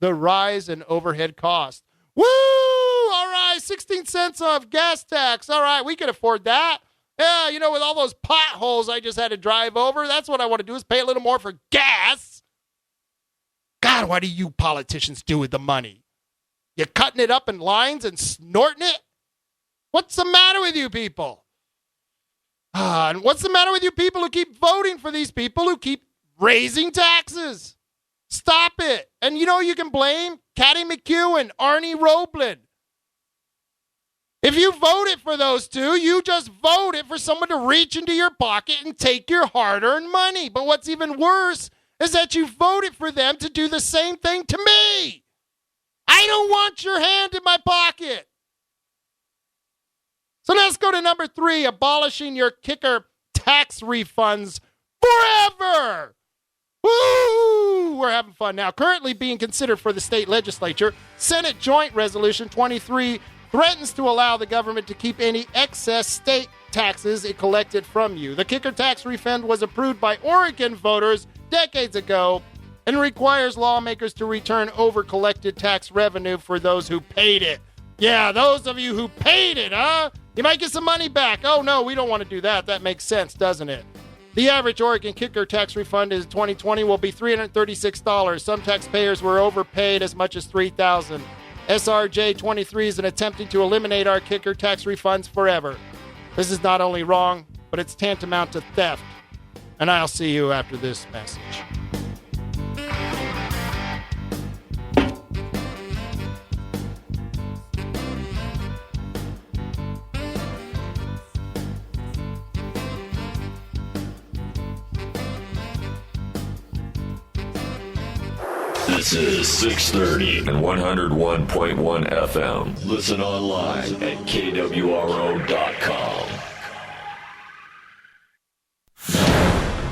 the rise in overhead costs. Woo! All right, 16 cents off gas tax. All right, we can afford that. Yeah, with all those potholes I just had to drive over, that's what I want to do is pay a little more for gas. God, what do you politicians do with the money? You cutting it up in lines and snorting it? What's the matter with you people? And what's the matter with you people who keep voting for these people who keep raising taxes? Stop it. And you can blame Caddy McHugh and Arnie Roebland. If you voted for those two, you just voted for someone to reach into your pocket and take your hard-earned money. But what's even worse is that you voted for them to do the same thing to me. I don't want your hand in my pocket. So let's go to number 3, abolishing your kicker tax refunds forever. Woo! We're having fun now. Currently being considered for the state legislature, Senate Joint Resolution 23 threatens to allow the government to keep any excess state taxes it collected from you. The kicker tax refund was approved by Oregon voters decades ago and requires lawmakers to return over-collected tax revenue for those who paid it. Yeah, those of you who paid it, huh? You might get some money back. Oh, no, we don't want to do that. That makes sense, doesn't it? The average Oregon kicker tax refund in 2020 will be $336. Some taxpayers were overpaid as much as $3,000. SRJ 23 is attempting to eliminate our kicker tax refunds forever. This is not only wrong, but it's tantamount to theft. And I'll see you after this message. This is 630 and 101.1 FM. Listen online at KWRO.com.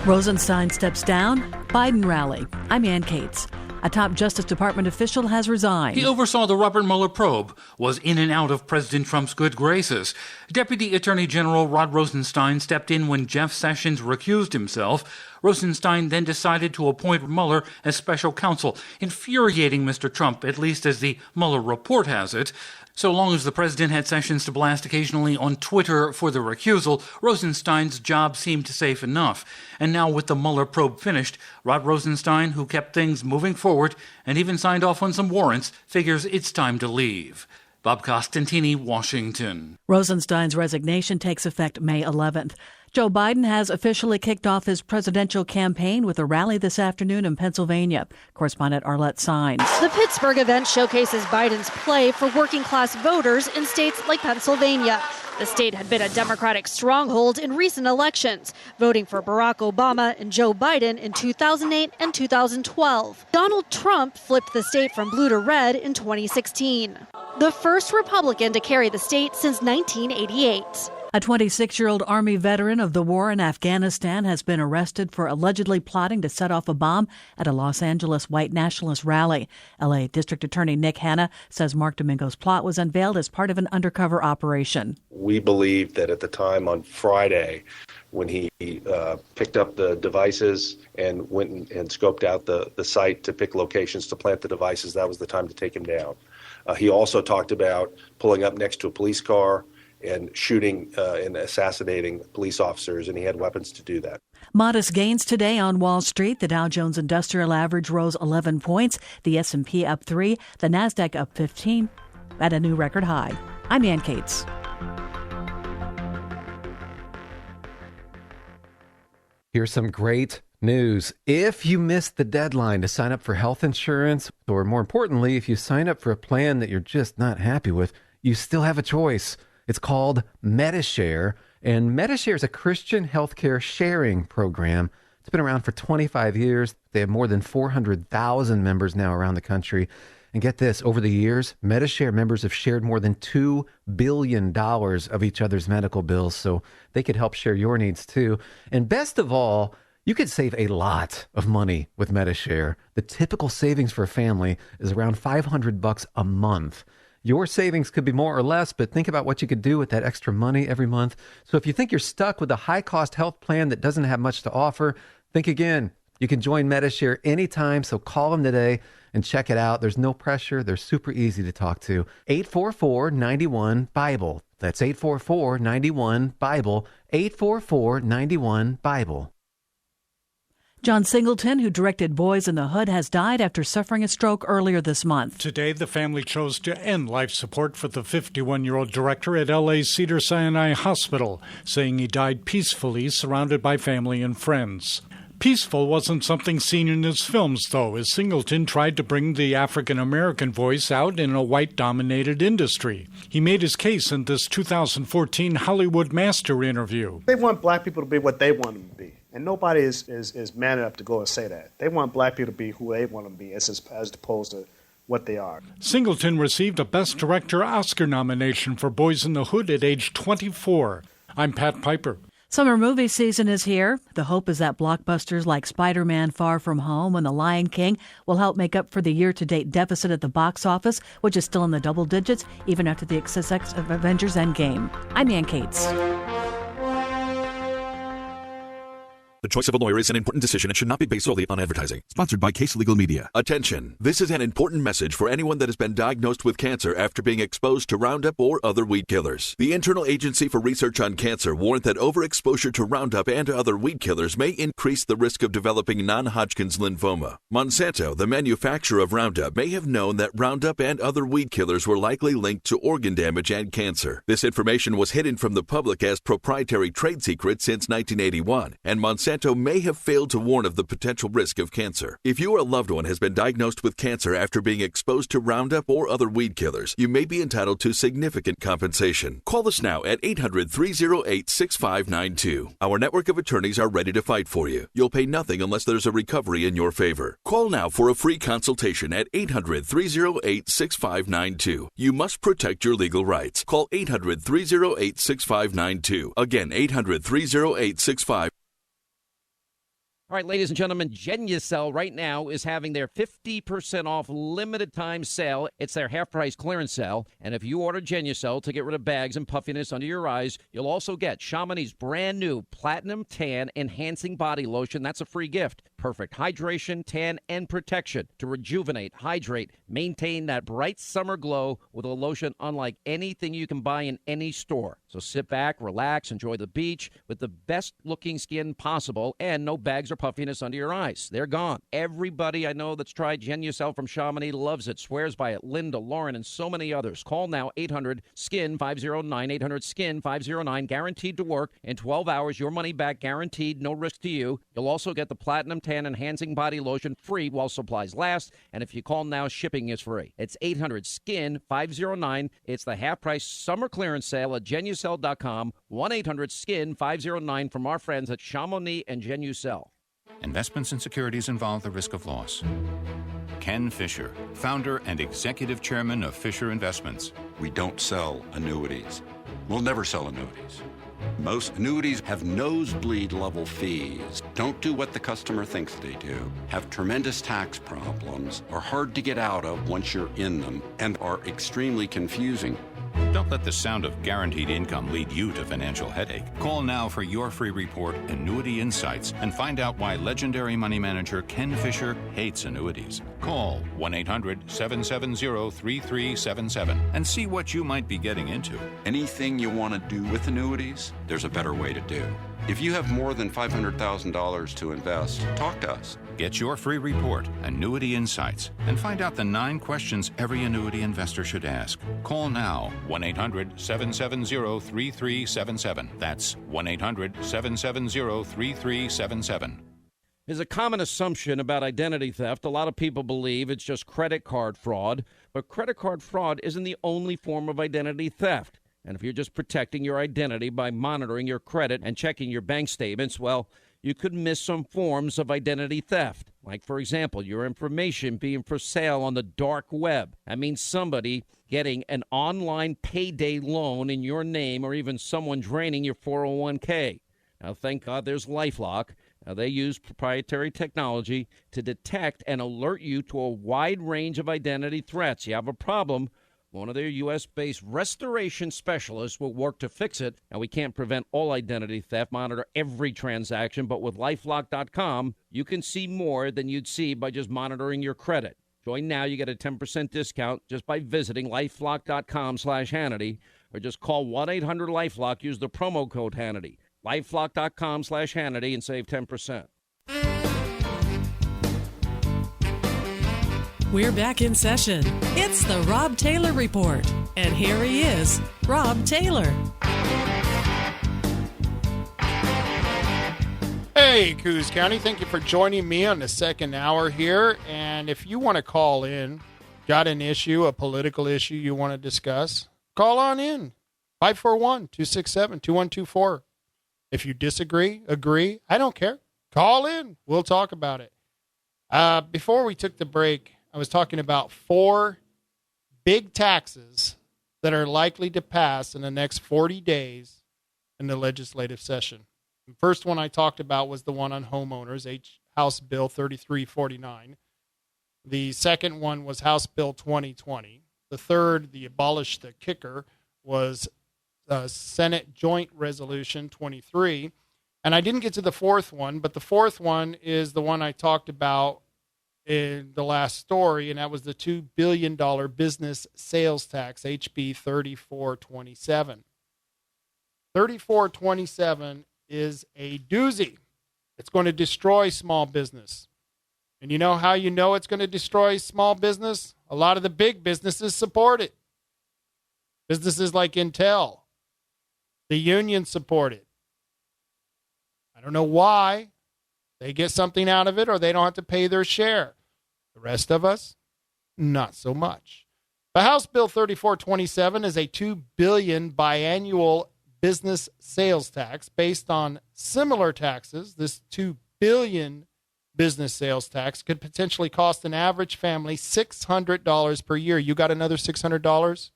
Rosenstein steps down, Biden rally. I'm Ann Cates. A top Justice Department official has resigned. He oversaw the Robert Mueller probe, was in and out of President Trump's good graces. Deputy Attorney General Rod Rosenstein stepped in when Jeff Sessions recused himself. Rosenstein then decided to appoint Mueller as special counsel, infuriating Mr. Trump, at least as the Mueller report has it. So long as the president had Sessions to blast occasionally on Twitter for the recusal, Rosenstein's job seemed safe enough. And now with the Mueller probe finished, Rod Rosenstein, who kept things moving forward and even signed off on some warrants, figures it's time to leave. Bob Costantini, Washington. Rosenstein's resignation takes effect May 11th. Joe Biden has officially kicked off his presidential campaign with a rally this afternoon in Pennsylvania. Correspondent Arlette Sines. The Pittsburgh event showcases Biden's play for working-class voters in states like Pennsylvania. The state had been a Democratic stronghold in recent elections, voting for Barack Obama and Joe Biden in 2008 and 2012. Donald Trump flipped the state from blue to red in 2016. The first Republican to carry the state since 1988. A 26-year-old Army veteran of the war in Afghanistan has been arrested for allegedly plotting to set off a bomb at a Los Angeles white nationalist rally. L.A. District Attorney Nick Hanna says Mark Domingo's plot was unveiled as part of an undercover operation. We believe that at the time on Friday, when he picked up the devices and went and scoped out the site to pick locations to plant the devices, that was the time to take him down. He also talked about pulling up next to a police car and shooting and assassinating police officers, and he had weapons to do that. Modest gains today on Wall Street. The Dow Jones Industrial Average rose 11 points, the S&P up 3, the Nasdaq up 15 at a new record high. I'm Ann Cates. Here's some great news. If you missed the deadline to sign up for health insurance, or more importantly, if you sign up for a plan that you're just not happy with, you still have a choice. It's called Medishare, and Medishare is a Christian healthcare sharing program It's been around for 25 years. They have more than 400,000 members now around the country. And get this, over the years, MediShare members have shared more than $2 billion of each other's medical bills, so they could help share your needs too. And best of all, you could save a lot of money with MediShare. The typical savings for a family is around $500 a month. Your savings could be more or less, but think about what you could do with that extra money every month. So if you think you're stuck with a high-cost health plan that doesn't have much to offer, think again. You can join MediShare anytime, so call them today and check it out. There's no pressure. They're super easy to talk to. 844-91-BIBLE. That's 844-91-BIBLE. 844-91-BIBLE. John Singleton, who directed Boys in the Hood, has died after suffering a stroke earlier this month. Today, the family chose to end life support for the 51-year-old director at LA's Cedars-Sinai Hospital, saying he died peacefully, surrounded by family and friends. Peaceful wasn't something seen in his films, though, as Singleton tried to bring the African-American voice out in a white-dominated industry. He made his case in this 2014 Hollywood Master interview. They want black people to be what they want them to be, and nobody is man enough to go and say that. They want black people to be who they want them to be, as opposed to what they are. Singleton received a Best Director Oscar nomination for Boys in the Hood at age 24. I'm Pat Piper. Summer movie season is here. The hope is that blockbusters like Spider-Man Far From Home and The Lion King will help make up for the year-to-date deficit at the box office, which is still in the double digits, even after the success of Avengers Endgame. I'm Ann Cates. The choice of a lawyer is an important decision and should not be based solely on advertising. Sponsored by Case Legal Media. Attention. This is an important message for anyone that has been diagnosed with cancer after being exposed to Roundup or other weed killers. The Internal Agency for Research on Cancer warned that overexposure to Roundup and other weed killers may increase the risk of developing non-Hodgkin's lymphoma. Monsanto, the manufacturer of Roundup, may have known that Roundup and other weed killers were likely linked to organ damage and cancer. This information was hidden from the public as proprietary trade secret since 1981, and Monsanto may have failed to warn of the potential risk of cancer. If you or a loved one has been diagnosed with cancer after being exposed to Roundup or other weed killers, you may be entitled to significant compensation. Call us now at 800-308-6592. Our network of attorneys are ready to fight for you. You'll pay nothing unless there's a recovery in your favor. Call now for a free consultation at 800-308-6592. You must protect your legal rights. Call 800-308-6592. Again, 800-308-6592. All right, ladies and gentlemen, Genucel right now is having their 50% off limited time sale. It's their half-price clearance sale. And if you order Genucel to get rid of bags and puffiness under your eyes, you'll also get Chamonix's brand new Platinum Tan Enhancing Body Lotion. That's a free gift. Perfect hydration, tan, and protection to rejuvenate, hydrate, maintain that bright summer glow with a lotion unlike anything you can buy in any store. So sit back, relax, enjoy the beach with the best-looking skin possible and no bags or puffiness under your eyes. They're gone. Everybody I know that's tried Genucel from Chamonix loves it, swears by it. Linda, Lauren, and so many others. Call now, 800-SKIN-509, 800-SKIN-509, guaranteed to work in 12 hours. Your money back guaranteed, no risk to you. You'll also get the Platinum Tan Enhancing Body Lotion free while supplies last. And if you call now, shipping is free. It's 800-SKIN-509. It's the half-price summer clearance sale at Genucel.com. 1-800-SKIN-509 from our friends at Chamonix and Genucel. Investments in securities involve the risk of loss. Ken Fisher, founder and executive chairman of Fisher Investments. We don't sell annuities. We'll never sell annuities. Most annuities have nosebleed level fees, don't do what the customer thinks they do, have tremendous tax problems, are hard to get out of once you're in them, and are extremely confusing. Don't let the sound of guaranteed income lead you to financial headache. Call now for your free report, Annuity Insights, and find out why legendary money manager Ken Fisher hates annuities. Call 1-800-770-3377 and see what you might be getting into. Anything you want to do with annuities, there's a better way to do. If you have more than $500,000 to invest, talk to us. Get your free report, Annuity Insights, and find out the 9 questions every annuity investor should ask. Call now, 1-800-770-3377. That's 1-800-770-3377. There's a common assumption about identity theft. A lot of people believe it's just credit card fraud, but credit card fraud isn't the only form of identity theft. And if you're just protecting your identity by monitoring your credit and checking your bank statements, well, you could miss some forms of identity theft. Like, for example, your information being for sale on the dark web. That means somebody getting an online payday loan in your name, or even someone draining your 401k. Now, thank God there's LifeLock. Now, they use proprietary technology to detect and alert you to a wide range of identity threats. You have a problem, one of their U.S.-based restoration specialists will work to fix it. Now, we can't prevent all identity theft, monitor every transaction, but with LifeLock.com, you can see more than you'd see by just monitoring your credit. Join now. You get a 10% discount just by visiting LifeLock.com/Hannity, or just call 1-800-LifeLock. Use the promo code Hannity. LifeLock.com/Hannity and save 10%. We're back in session. It's the Rob Taylor Report. And here he is, Rob Taylor. Hey, Coos County, thank you for joining me on the second hour here. And if you want to call in, got an issue, a political issue you want to discuss, call on in. 541-267-2124. If you disagree, agree, I don't care. Call in. We'll talk about it. Before we took the break, I was talking about 4 big taxes that are likely to pass in the next 40 days in the legislative session. The first one I talked about was the one on homeowners, House Bill 3349. The second one was House Bill 2020. The third, the abolish the kicker, was Senate Joint Resolution 23. And I didn't get to the fourth one, but the fourth one is the one I talked about in the last story, and that was the $2 billion business sales tax, HB 3427. 3427 is a doozy. It's going to destroy small business. And you know how you know it's going to destroy small business? A lot of the big businesses support it. Businesses like Intel, the union support it. I don't know why. They get something out of it, or they don't have to pay their share. The rest of us, not so much. The House Bill 3427 is a $2 billion biannual business sales tax based on similar taxes. This $2 billion business sales tax could potentially cost an average family $600 per year. You got another $600?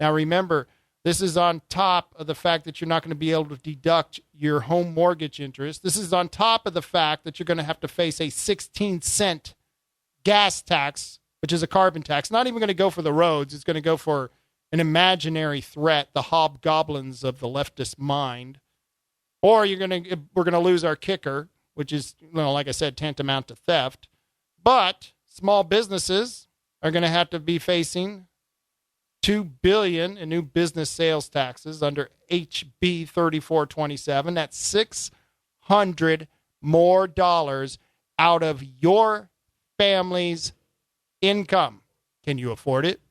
Now remember, this is on top of the fact that you're not going to be able to deduct your home mortgage interest. This is on top of the fact that you're going to have to face a 16-cent gas tax, which is a carbon tax. Not even going to go for the roads. It's going to go for an imaginary threat, the hobgoblins of the leftist mind. Or we're going to lose our kicker, which is, like I said, tantamount to theft. But small businesses are going to have to be facing $2 billion in new business sales taxes under HB 3427. That's $600 more out of your family's income. Can you afford it?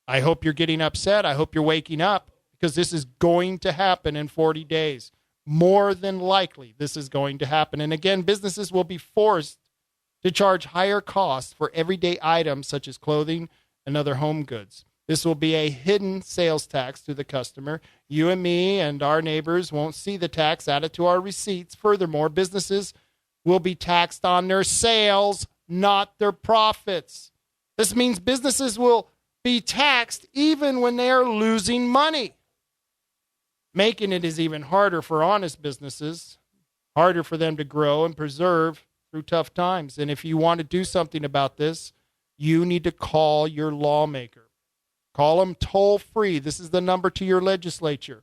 I hope you're getting upset. I hope you're waking up, because this is going to happen in 40 days. More than likely, this is going to happen. And again, businesses will be forced to charge higher costs for everyday items such as clothing and other home goods. This will be a hidden sales tax to the customer. You and me and our neighbors won't see the tax added to our receipts. Furthermore, businesses will be taxed on their sales, not their profits. This means businesses will be taxed even when they are losing money. Making it is even harder for honest businesses, harder for them to grow and preserve through tough times. And if you want to do something about this, you need to call your lawmaker. Call them toll free. This is the number to your legislature.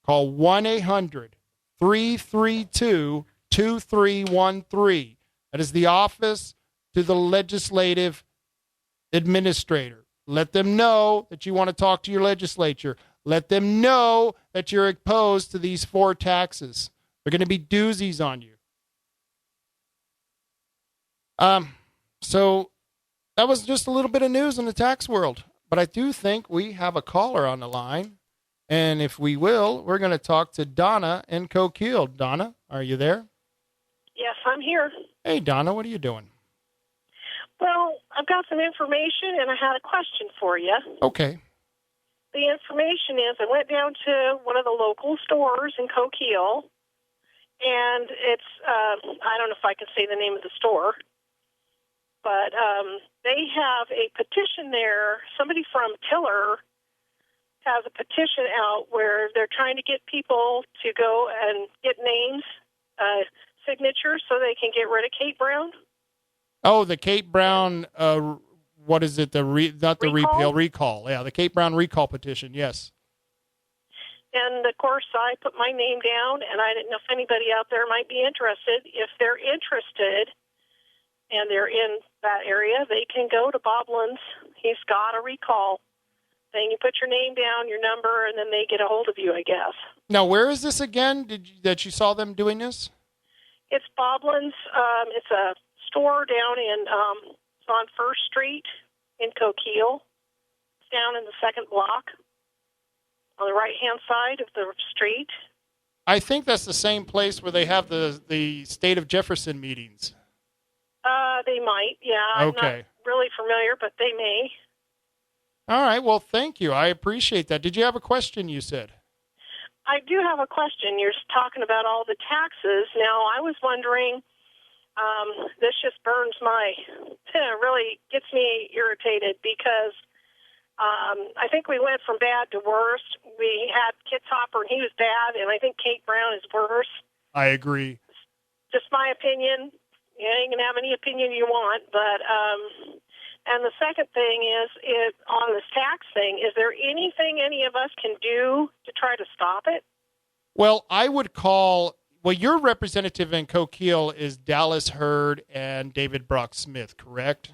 Call 1-800-332-2313. That is the office to the legislative administrator. Let them know that you want to talk to your legislature. Let them know that you're opposed to these 4 taxes. They're going to be doozies on you. So that was just a little bit of news in the tax world. But I do think we have a caller on the line. And if we will, we're going to talk to Donna in Coquille. Donna, are you there? Yes, I'm here. Hey, Donna, what are you doing? Well, I've got some information, and I had a question for you. Okay. The information is I went down to one of the local stores in Coquille, and it's, I don't know if I can say the name of the store, but they have a petition there. Somebody from Tiller has a petition out where they're trying to get people to go and get names, signatures, so they can get rid of Kate Brown. Oh, the Kate Brown, what is it? Not the repeal, recall. Yeah, the Kate Brown recall petition, yes. And, of course, I put my name down, and I didn't know if anybody out there might be interested. If they're interested and they're in that area, they can go to Bob Lynn's. He's got a recall. Then you put your name down, your number, and then they get a hold of you, I guess. Now, where is this again that you saw them doing this? It's Bob Lynn's. It's a store down in it's on 1st Street in Coquille. It's down in the 2nd block on the right-hand side of the street. I think that's the same place where they have the State of Jefferson meetings. They might, yeah. Okay. I'm not really familiar, but they may. All right, well, thank you. I appreciate that. Did you have a question, you said? I do have a question. You're talking about all the taxes. Now, I was wondering, this just burns really gets me irritated because I think we went from bad to worse. We had Kit Topper, and he was bad, and I think Kate Brown is worse. I agree. Just my opinion. You ain't going to have any opinion you want, but... And the second thing is, on this tax thing, is there anything any of us can do to try to stop it? Well, I would call... Well, your representative in Coquille is Dallas Hurd and David Brock Smith, correct?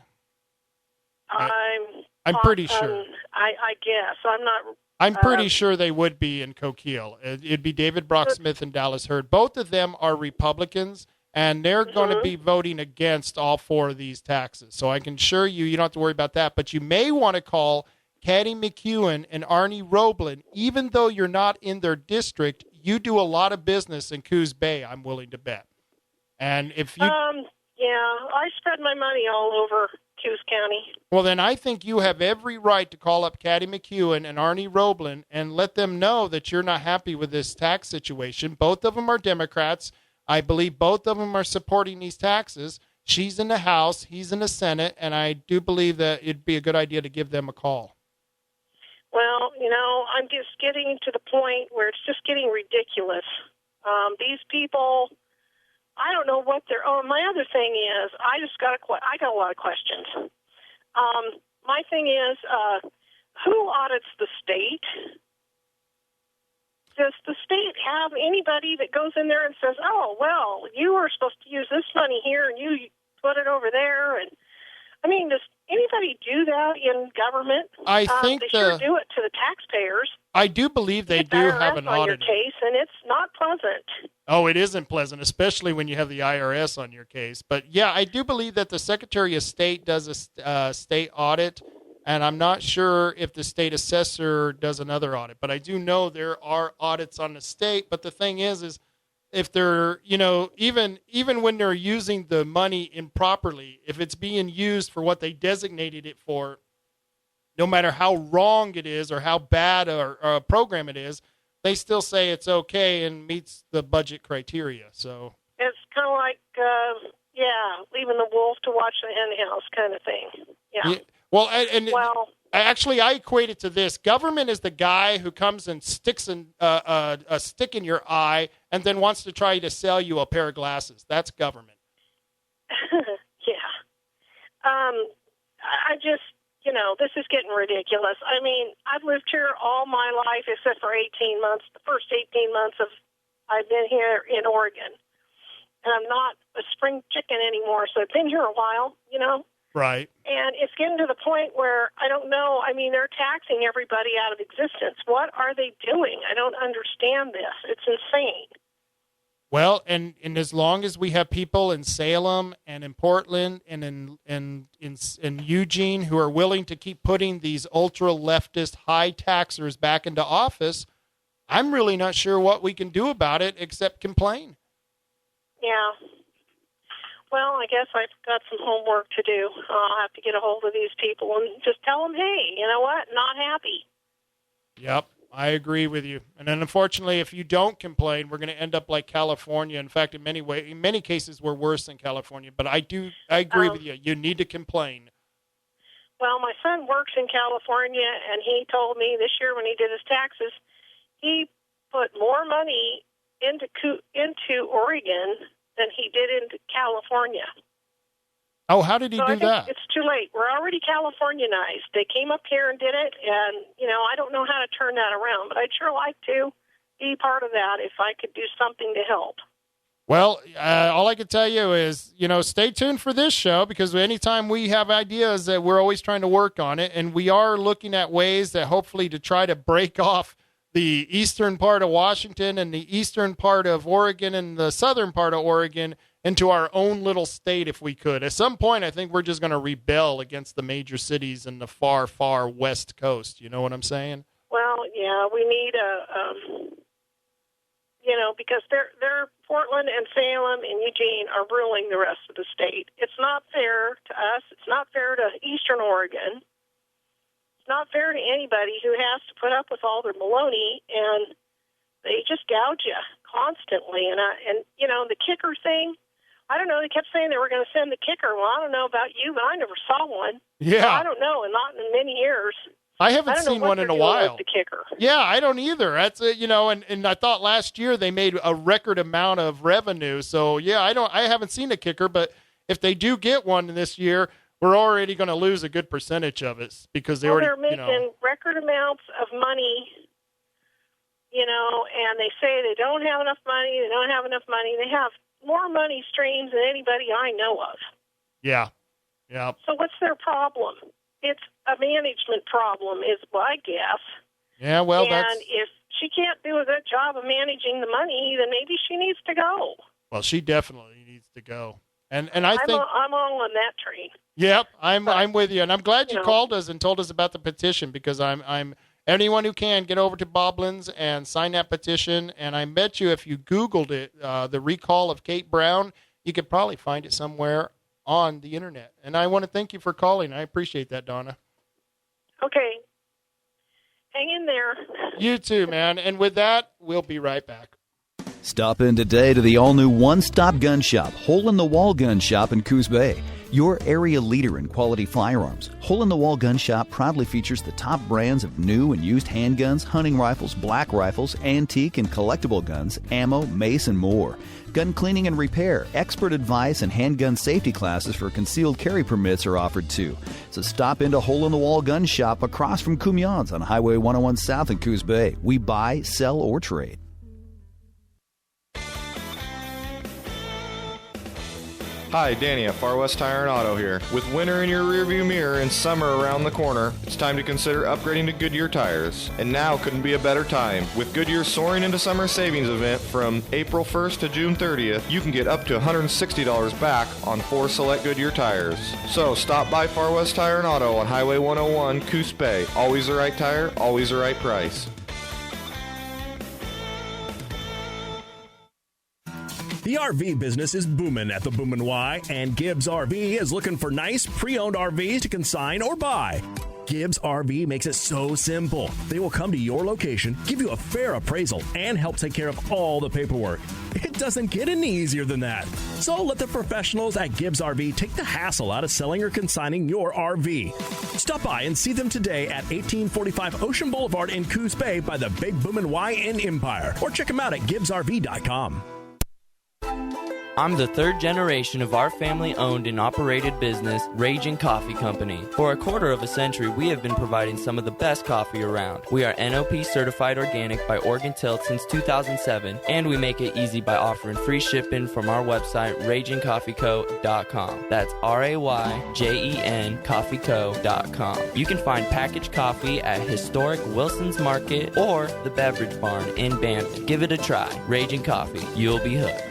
I'm pretty sure. I guess. I'm not... I'm pretty sure they would be in Coquille. It'd be David Brock Smith and Dallas Hurd. Both of them are Republicans, and they're going to be voting against all 4 of these taxes. So I can assure you, you don't have to worry about that. But you may want to call Caddy McEwen and Arnie Roblin. Even though you're not in their district, you do a lot of business in Coos Bay, I'm willing to bet. And if you... yeah, I spread my money all over Coos County. Well, then I think you have every right to call up Caddy McEwen and Arnie Roblin and let them know that you're not happy with this tax situation. Both of them are Democrats. I believe both of them are supporting these taxes. She's in the House, he's in the Senate, and I do believe that it'd be a good idea to give them a call. Well, I'm just getting to the point where it's just getting ridiculous. These people, I don't know what they're... Oh, my other thing is, I got a lot of questions. My thing is, who audits the state? Does the state have anybody that goes in there and says, oh, well, you were supposed to use this money here and you put it over there? And I mean, does anybody do that in government? I think they sure do it to the taxpayers. I do believe they do have an on audit. Your case, and it's not pleasant. Oh, it isn't pleasant, especially when you have the IRS on your case. But yeah, I do believe that the Secretary of State does a state audit. And I'm not sure if the state assessor does another audit, but I do know there are audits on the state. But the thing is if they're, even when they're using the money improperly, if it's being used for what they designated it for, no matter how wrong it is or how bad a program it is, they still say it's okay and meets the budget criteria. So it's kind of like, leaving the wolf to watch the hen house kind of thing. Yeah. Well, actually, I equate it to this. Government is the guy who comes and sticks a stick in your eye and then wants to try to sell you a pair of glasses. That's government. Yeah. I just, this is getting ridiculous. I mean, I've lived here all my life except for 18 months. The first 18 months I've been here in Oregon. And I'm not a spring chicken anymore, so I've been here a while, Right. And it's getting to the point where I don't know. I mean, they're taxing everybody out of existence. What are they doing? I don't understand this. It's insane. Well, and as long as we have people in Salem and in Portland and in Eugene who are willing to keep putting these ultra-leftist high taxers back into office, I'm really not sure what we can do about it except complain. Yeah. Well, I guess I've got some homework to do. I'll have to get a hold of these people and just tell them, hey, you know what? Not happy. Yep. I agree with you. And then unfortunately, if you don't complain, we're going to end up like California. In fact, in many cases, we're worse than California. But I agree with you. You need to complain. Well, my son works in California, and he told me this year when he did his taxes, he put more money into Oregon than he did into California. Oh, how did he do that? It's too late. We're already Californianized. They came up here and did it, and, I don't know how to turn that around, but I'd sure like to be part of that if I could do something to help. Well, all I can tell you is, stay tuned for this show, because anytime we have ideas, that we're always trying to work on it, and we are looking at ways that hopefully to try to break off the eastern part of Washington and the eastern part of Oregon and the southern part of Oregon into our own little state if we could. At some point, I think we're just going to rebel against the major cities in the far, far west coast. You know what I'm saying? Well, yeah, we need because they're Portland and Salem and Eugene are ruling the rest of the state. It's not fair to us. It's not fair to Eastern Oregon. It's not fair to anybody who has to put up with all their baloney, and they just gouge you constantly. And the kicker thing, I don't know. They kept saying they were going to send the kicker. Well, I don't know about you, but I never saw one. Yeah. So I don't know, and not in many years. I haven't seen one in a while. The kicker. Yeah, I don't either. That's and I thought last year they made a record amount of revenue. So yeah, I haven't seen a kicker, but if they do get one this year, we're already going to lose a good percentage of it because they're making record amounts of money. And they say they don't have enough money. They don't have enough money. They have more money streams than anybody I know of. Yeah. Yeah. So what's their problem? It's a management problem, is my guess. Yeah, well, and if she can't do a good job of managing the money, then maybe she needs to go. Well, she definitely needs to go. And I think I'm all on that train. Yep, I'm with you, and I'm glad you called us and told us about the petition, because I'm anyone who can get over to Boblin's and sign that petition. And I bet you if you Googled it, the recall of Kate Brown, you could probably find it somewhere on the internet. And I want to thank you for calling. I appreciate that, Donna. Okay. Hang in there. You too, man. And with that, we'll be right back. Stop in today to the all-new one-stop gun shop, Hole in the Wall Gun Shop in Coos Bay. Your area leader in quality firearms, Hole in the Wall Gun Shop proudly features the top brands of new and used handguns, hunting rifles, black rifles, antique and collectible guns, ammo, mace, and more. Gun cleaning and repair, expert advice, and handgun safety classes for concealed carry permits are offered too. So stop into Hole in the Wall Gun Shop across from Cumion's on Highway 101 South in Coos Bay. We buy, sell, or trade. Hi, Danny at Far West Tire and Auto here. With winter in your rearview mirror and summer around the corner, it's time to consider upgrading to Goodyear tires. And now couldn't be a better time. With Goodyear's Soaring into Summer Savings event from April 1st to June 30th, you can get up to $160 back on 4 select Goodyear tires. So stop by Far West Tire and Auto on Highway 101, Coos Bay. Always the right tire, always the right price. The RV business is booming at the Boomin' Y, and Gibbs RV is looking for nice pre-owned RVs to consign or buy. Gibbs RV makes it so simple. They will come to your location, give you a fair appraisal, and help take care of all the paperwork. It doesn't get any easier than that. So let the professionals at Gibbs RV take the hassle out of selling or consigning your RV. Stop by and see them today at 1845 Ocean Boulevard in Coos Bay by the Big Boomin' Y in Empire, or check them out at gibbsrv.com. I'm the third generation of our family-owned and operated business, Raging Coffee Company. For a quarter of a century, we have been providing some of the best coffee around. We are NOP certified organic by Oregon Tilt since 2007, and we make it easy by offering free shipping from our website, RagingCoffeeCo.com. That's RAYJEN CoffeeCo.com. You can find packaged coffee at historic Wilson's Market or the Beverage Barn in Banff. Give it a try. Raging Coffee. You'll be hooked.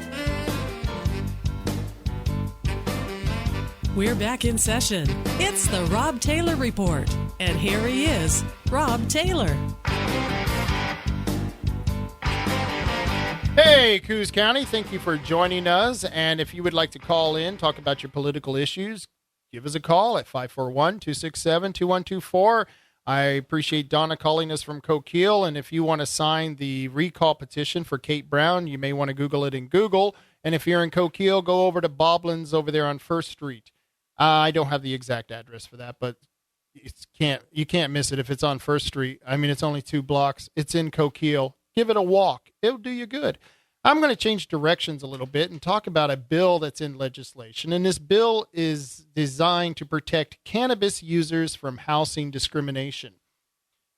We're back in session. It's the Rob Taylor Report. And here he is, Rob Taylor. Hey, Coos County, thank you for joining us. And if you would like to call in, talk about your political issues, give us a call at 541-267-2124. I appreciate Donna calling us from Coquille. And if you want to sign the recall petition for Kate Brown, you may want to Google it in Google. And if you're in Coquille, go over to Boblin's over there on 1st Street. I don't have the exact address for that, but you can't miss it if it's on 1st Street. I mean, it's only 2 blocks. It's in Coquille. Give it a walk. It'll do you good. I'm going to change directions a little bit and talk about a bill that's in legislation. And this bill is designed to protect cannabis users from housing discrimination.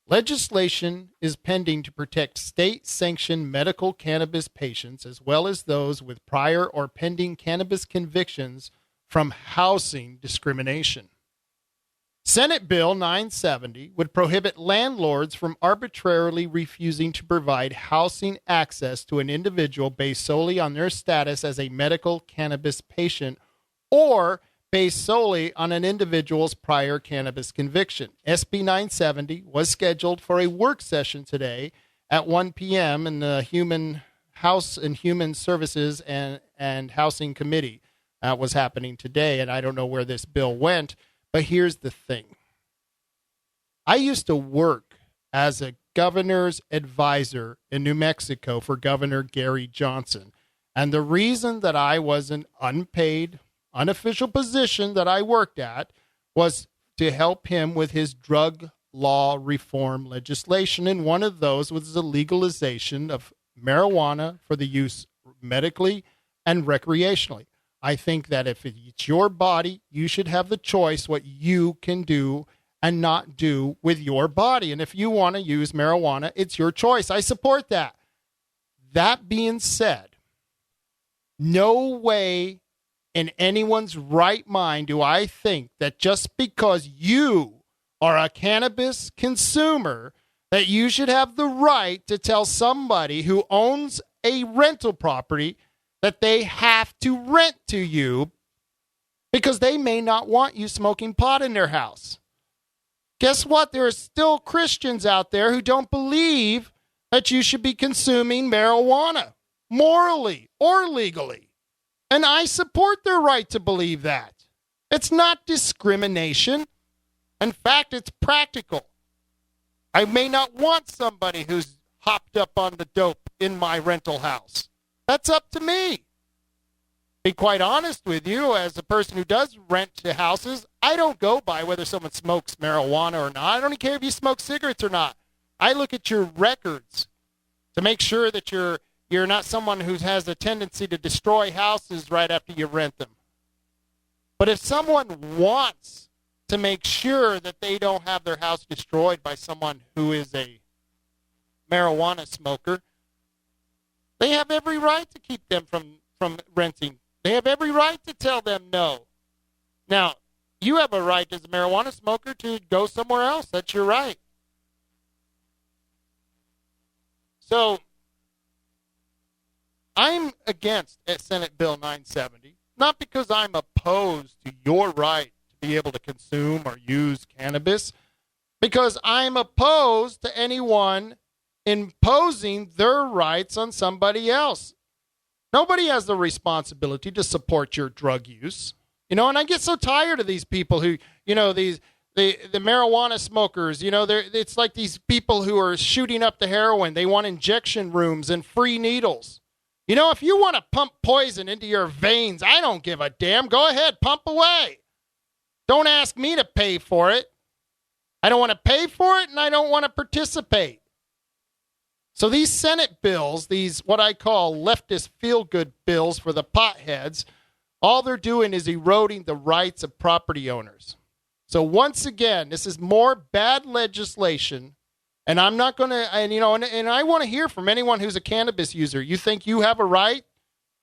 Legislation is pending to protect state-sanctioned medical cannabis patients, as well as those with prior or pending cannabis convictions, from housing discrimination. Senate Bill 970 would prohibit landlords from arbitrarily refusing to provide housing access to an individual based solely on their status as a medical cannabis patient or based solely on an individual's prior cannabis conviction. SB 970 was scheduled for a work session today at 1 p.m. in the House and Human Services and Housing Committee. That was happening today, and I don't know where this bill went. But here's the thing. I used to work as a governor's advisor in New Mexico for Governor Gary Johnson. And the reason that I was an unpaid, unofficial position that I worked at was to help him with his drug law reform legislation. And one of those was the legalization of marijuana for the use medically and recreationally. I think that if it's your body, you should have the choice what you can do and not do with your body. And if you want to use marijuana, it's your choice. I support that. That being said, no way in anyone's right mind do I think that just because you are a cannabis consumer, that you should have the right to tell somebody who owns a rental property that they have to rent to you because they may not want you smoking pot in their house. Guess what? There are still Christians out there who don't believe that you should be consuming marijuana morally or legally. And I support their right to believe that. It's not discrimination. In fact, it's practical. I may not want somebody who's hopped up on the dope in my rental house. That's up to me. Be quite honest with you, as a person who does rent to houses, I don't go by whether someone smokes marijuana or not. I don't even care if you smoke cigarettes or not. I look at your records to make sure that you're not someone who has a tendency to destroy houses right after you rent them. But if someone wants to make sure that they don't have their house destroyed by someone who is a marijuana smoker, they have every right to keep them from renting. They have every right to tell them no. Now, you have a right as a marijuana smoker to go somewhere else. That's your right. So, I'm against Senate Bill 970, not because I'm opposed to your right to be able to consume or use cannabis, because I'm opposed to anyone imposing their rights on somebody else. Nobody has the responsibility to support your drug use. And I get so tired of these people who, the marijuana smokers, it's like these people who are shooting up the heroin. They want injection rooms and free needles. If you want to pump poison into your veins, I don't give a damn. Go ahead, pump away. Don't ask me to pay for it. I don't want to pay for it, and I don't want to participate. So these Senate bills, these what I call leftist feel-good bills for the potheads, all they're doing is eroding the rights of property owners. So once again, this is more bad legislation, and I'm not going to, and I want to hear from anyone who's a cannabis user. You think you have a right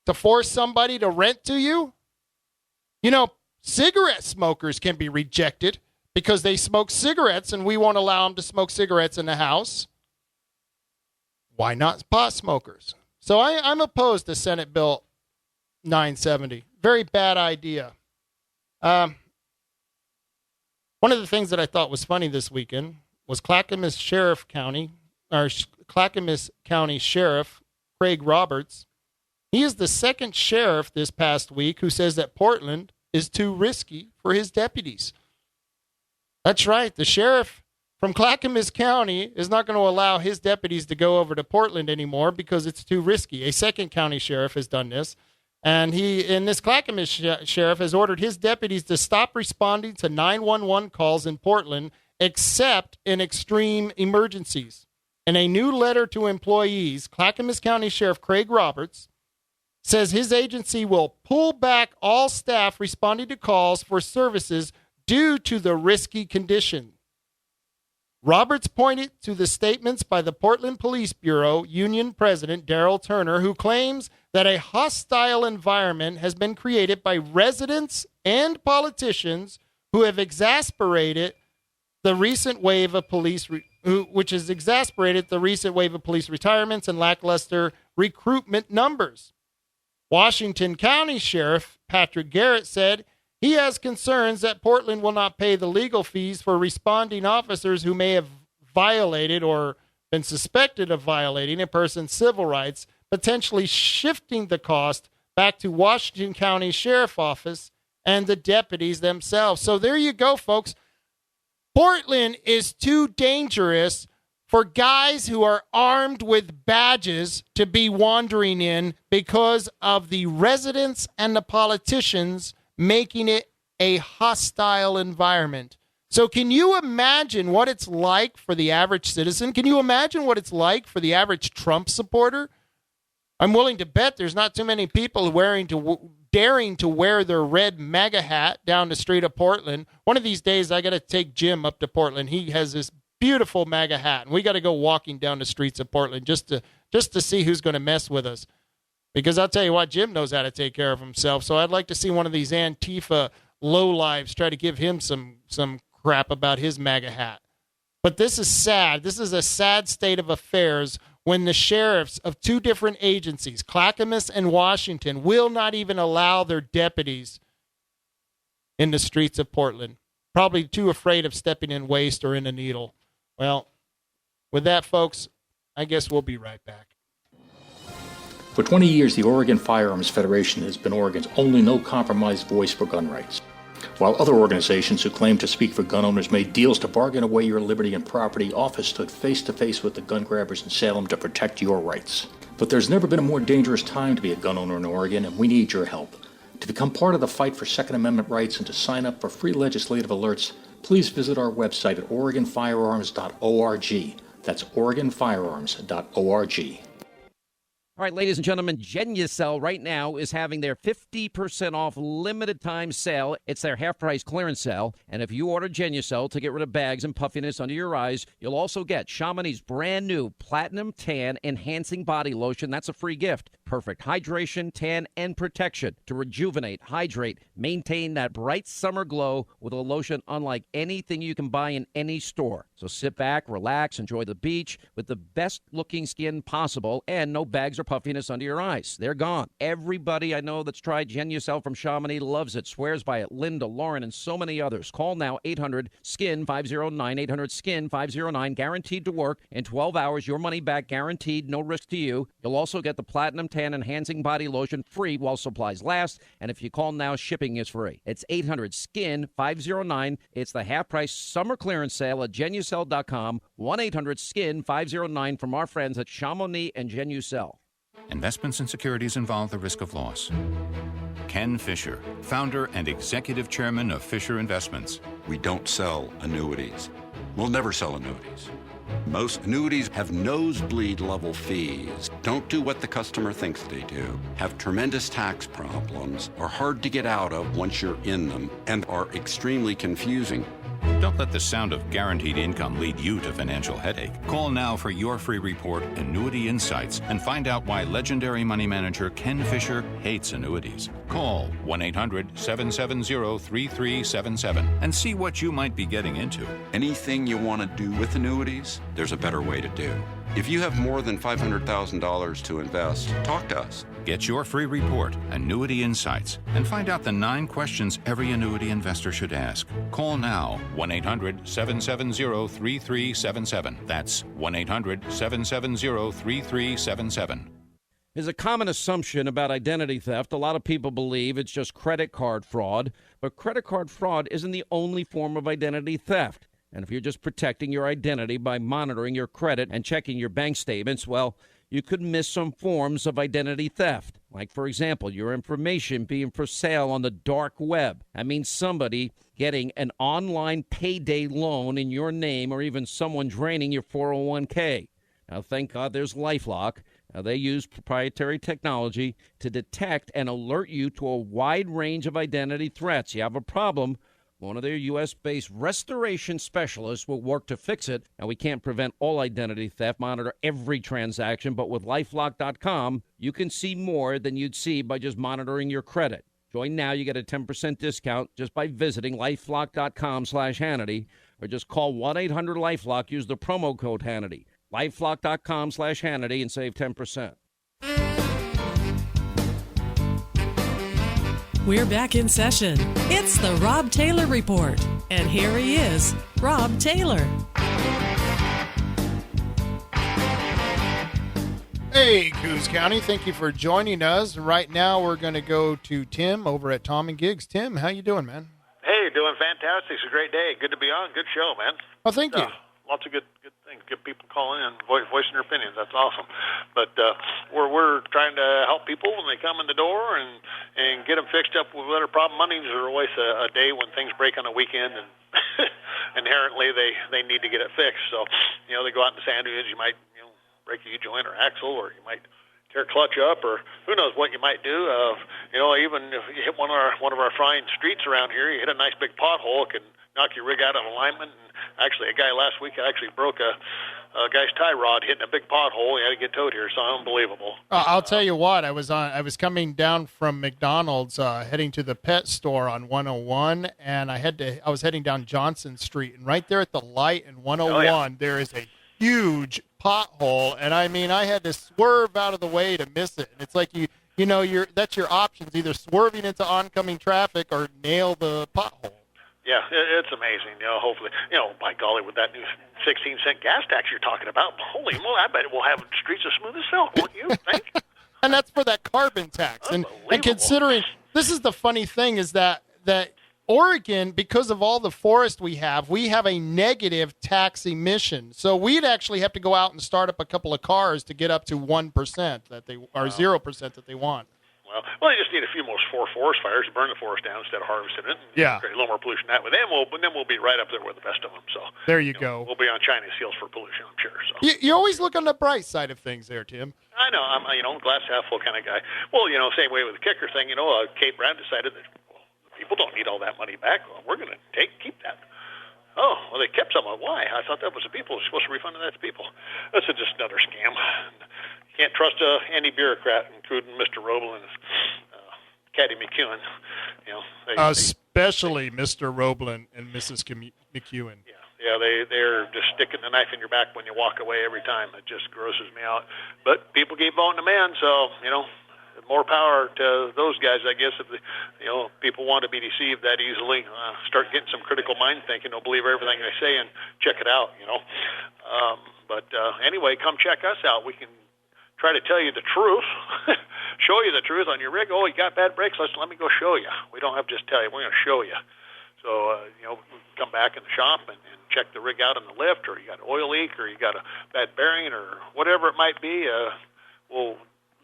to force somebody to rent to you? Cigarette smokers can be rejected because they smoke cigarettes, and we won't allow them to smoke cigarettes in the house. Why not pot smokers? So I'm opposed to Senate Bill 970. Very bad idea. One of the things that I thought was funny this weekend was Clackamas County Sheriff Craig Roberts. He is the second sheriff this past week who says that Portland is too risky for his deputies. That's right. The sheriff from Clackamas County is not going to allow his deputies to go over to Portland anymore because it's too risky. A second county sheriff has done this. And this Clackamas sheriff has ordered his deputies to stop responding to 911 calls in Portland except in extreme emergencies. In a new letter to employees, Clackamas County Sheriff Craig Roberts says his agency will pull back all staff responding to calls for services due to the risky condition. Roberts pointed to the statements by the Portland Police Bureau Union President Darrell Turner, who claims that a hostile environment has been created by residents and politicians who have exasperated the recent wave of police retirements and lackluster recruitment numbers. Washington County Sheriff Patrick Garrett said he has concerns that Portland will not pay the legal fees for responding officers who may have violated or been suspected of violating a person's civil rights, potentially shifting the cost back to Washington County Sheriff Office and the deputies themselves. So there you go, folks. Portland is too dangerous for guys who are armed with badges to be wandering in because of the residents and the politicians making it a hostile environment. So can you imagine what it's like for the average citizen? Can you imagine what it's like for the average Trump supporter? I'm willing to bet there's not too many people daring to wear their red MAGA hat down the street of Portland. One of these days, I got to take Jim up to Portland. He has this beautiful MAGA hat, and we got to go walking down the streets of Portland just to see who's going to mess with us. Because I'll tell you what, Jim knows how to take care of himself. So I'd like to see one of these Antifa lowlives try to give him some crap about his MAGA hat. But this is sad. This is a sad state of affairs when the sheriffs of two different agencies, Clackamas and Washington, will not even allow their deputies in the streets of Portland. Probably too afraid of stepping in waste or in a needle. Well, with that, folks, I guess we'll be right back. For 20 years, the Oregon Firearms Federation has been Oregon's only no-compromise voice for gun rights. While other organizations who claim to speak for gun owners made deals to bargain away your liberty and property, often stood face-to-face with the gun grabbers in Salem to protect your rights. But there's never been a more dangerous time to be a gun owner in Oregon, and we need your help. To become part of the fight for Second Amendment rights and to sign up for free legislative alerts, please visit our website at OregonFirearms.org. That's OregonFirearms.org. All right, ladies and gentlemen, Genucel right now is having their 50% off limited time sale. It's their half-price clearance sale. And if you order Genucel to get rid of bags and puffiness under your eyes, you'll also get Chamonix's brand new Platinum Tan Enhancing Body Lotion. That's a free gift. Perfect hydration, tan, and protection to rejuvenate, hydrate, maintain that bright summer glow with a lotion unlike anything you can buy in any store. So sit back, relax, enjoy the beach with the best-looking skin possible and no bags or puffiness under your eyes. They're gone. Everybody I know that's tried Genucel from Chamonix loves it, swears by it. Linda, Lauren, and so many others. Call now, 800-SKIN-509, 800-SKIN-509, guaranteed to work in 12 hours. Your money back guaranteed, no risk to you. You'll also get the Platinum Tan Enhancing Body Lotion free while supplies last. And if you call now, shipping is free. It's 800-SKIN-509. It's the half-price summer clearance sale at Genucel.com. 1-800-SKIN-509 from our friends at Chamonix and Genucel. Investments and securities involve the risk of loss. Ken Fisher, founder and executive chairman of Fisher Investments. We don't sell annuities. We'll never sell annuities. Most annuities have nosebleed level fees, don't do what the customer thinks they do, have tremendous tax problems, are hard to get out of once you're in them, and are extremely confusing. Don't let the sound of guaranteed income lead you to financial headache. Call now for your free report, Annuity Insights, and find out why legendary money manager Ken Fisher hates annuities. Call 1-800-770-3377 and see what you might be getting into. Anything you want to do with annuities, there's a better way to do. If you have more than $500,000 to invest, talk to us. Get your free report, Annuity Insights, and find out the 9 questions every annuity investor should ask. Call now, 1-800-770-3377. That's 1-800-770-3377. There's a common assumption about identity theft. A lot of people believe it's just credit card fraud, but credit card fraud isn't the only form of identity theft. And if you're just protecting your identity by monitoring your credit and checking your bank statements, well, you could miss some forms of identity theft. Like, for example, your information being for sale on the dark web. That means somebody getting an online payday loan in your name, or even someone draining your 401k. Now, thank God there's LifeLock. Now, they use proprietary technology to detect and alert you to a wide range of identity threats. You have a problem, one of their U.S.-based restoration specialists will work to fix it. Now, we can't prevent all identity theft, monitor every transaction, but with LifeLock.com, you can see more than you'd see by just monitoring your credit. Join now. You get a 10% discount just by visiting LifeLock.com/Hannity, or just call 1-800-LifeLock. Use the promo code Hannity. LifeLock.com/Hannity and save 10%. We're back in session. It's the Rob Taylor Report. And here he is, Rob Taylor. Hey, Coos County, thank you for joining us. Right now, we're going to go to Tim over at Tom and Gigs. Tim, how you doing, man? Hey, doing fantastic. It's a great day. Good to be on. Good show, man. Oh, thank you. Lots of good things. Good people calling in, voicing their opinions. That's awesome. But we're trying to help people when they come in the door and get them fixed up with whatever problem. Mondays are always a day when things break on a weekend, and inherently they need to get it fixed. So, they go out in the sand dunes. You might break a U-joint or axle, or you might tear clutch up, or who knows what you might do. Even if you hit one of our fine streets around here, you hit a nice big pothole, it can knock your rig out of alignment. And actually, a guy last week actually broke a guy's tie rod hitting a big pothole. He had to get towed here, so unbelievable. I'll tell you what. I was coming down from McDonald's, heading to the pet store on 101, and I was heading down Johnson Street, and right there at the light in 101, there is a huge pothole, and I mean, I had to swerve out of the way to miss it. And it's like that's your options: either swerving into oncoming traffic or nail the pothole. Yeah, it's amazing. Hopefully, by golly, with that new 16-cent gas tax you're talking about, holy moly, I bet we'll have streets as smooth as silk, won't you think? And that's for that carbon tax. And considering, this is the funny thing, is that Oregon, because of all the forest we have a negative tax emission. So we'd actually have to go out and start up a couple of cars to get up to 1% that they or 0% that they want. Well, they just need a few more forest fires to burn the forest down instead of harvesting it. Yeah. Create a little more pollution that way. Then we'll be right up there with the best of them. So there you go. We'll be on China's heels for pollution, I'm sure. So you always look on the bright side of things there, Tim. I know. I'm glass half full kind of guy. Well, same way with the kicker thing. Kate Brown decided that people don't need all that money back. Well, we're going to keep that. Oh, well, they kept some of it. Why? I thought that was the people. They're supposed to refund that to people. That's just another scam. You can't trust any bureaucrat, including Mr. Roble and Caddy McEwen. Especially Mr. Roblin and Mrs. McEwen. Yeah, they're just sticking the knife in your back when you walk away every time. It just grosses me out. But people keep voting them in, so more power to those guys, I guess. If people want to be deceived that easily, start getting some critical mind thinking. Don't believe everything they say and check it out. But anyway, come check us out. We can try to tell you the truth, show you the truth on your rig. Oh, you got bad brakes? Let me go show you. We don't have to just tell you. We're going to show you. So, come back in the shop and check the rig out on the lift, or you got an oil leak, or you got a bad bearing, or whatever it might be. We'll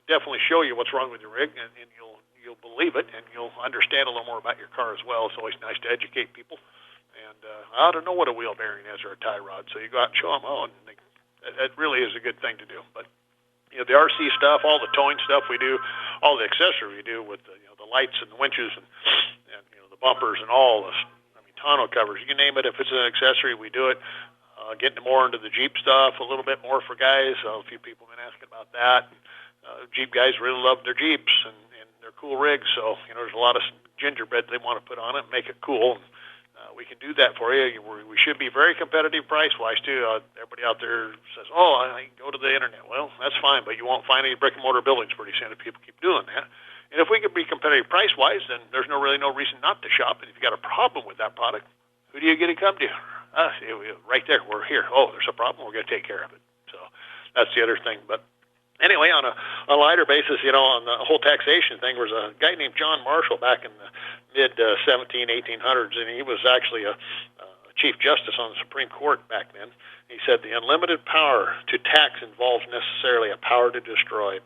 definitely show you what's wrong with your rig, and you'll believe it, and you'll understand a little more about your car as well. It's always nice to educate people. And I don't know what a wheel bearing is or a tie rod, so you go out and show them. That really is a good thing to do. But the RC stuff, all the towing stuff we do, all the accessory we do with the lights and the winches and the bumpers and all this. Tonneau covers, you can name it. If it's an accessory, we do it. Getting more into the Jeep stuff, a little bit more for guys. A few people have been asking about that. Jeep guys really love their Jeeps and their cool rigs. So there's a lot of gingerbread they want to put on it and make it cool. We can do that for you. We should be very competitive price-wise, too. Everybody out there says, I can go to the Internet. Well, that's fine, but you won't find any brick-and-mortar buildings pretty soon if people keep doing that. And if we can be competitive price-wise, then there's no reason not to shop. And if you got a problem with that product, who do you get to come to? Right there. We're here. Oh, there's a problem. We're going to take care of it. So that's the other thing. But anyway, on a lighter basis, on the whole taxation thing, there was a guy named John Marshall back in the mid 1800s, and he was actually a Chief Justice on the Supreme Court back then. He said the unlimited power to tax involves necessarily a power to destroy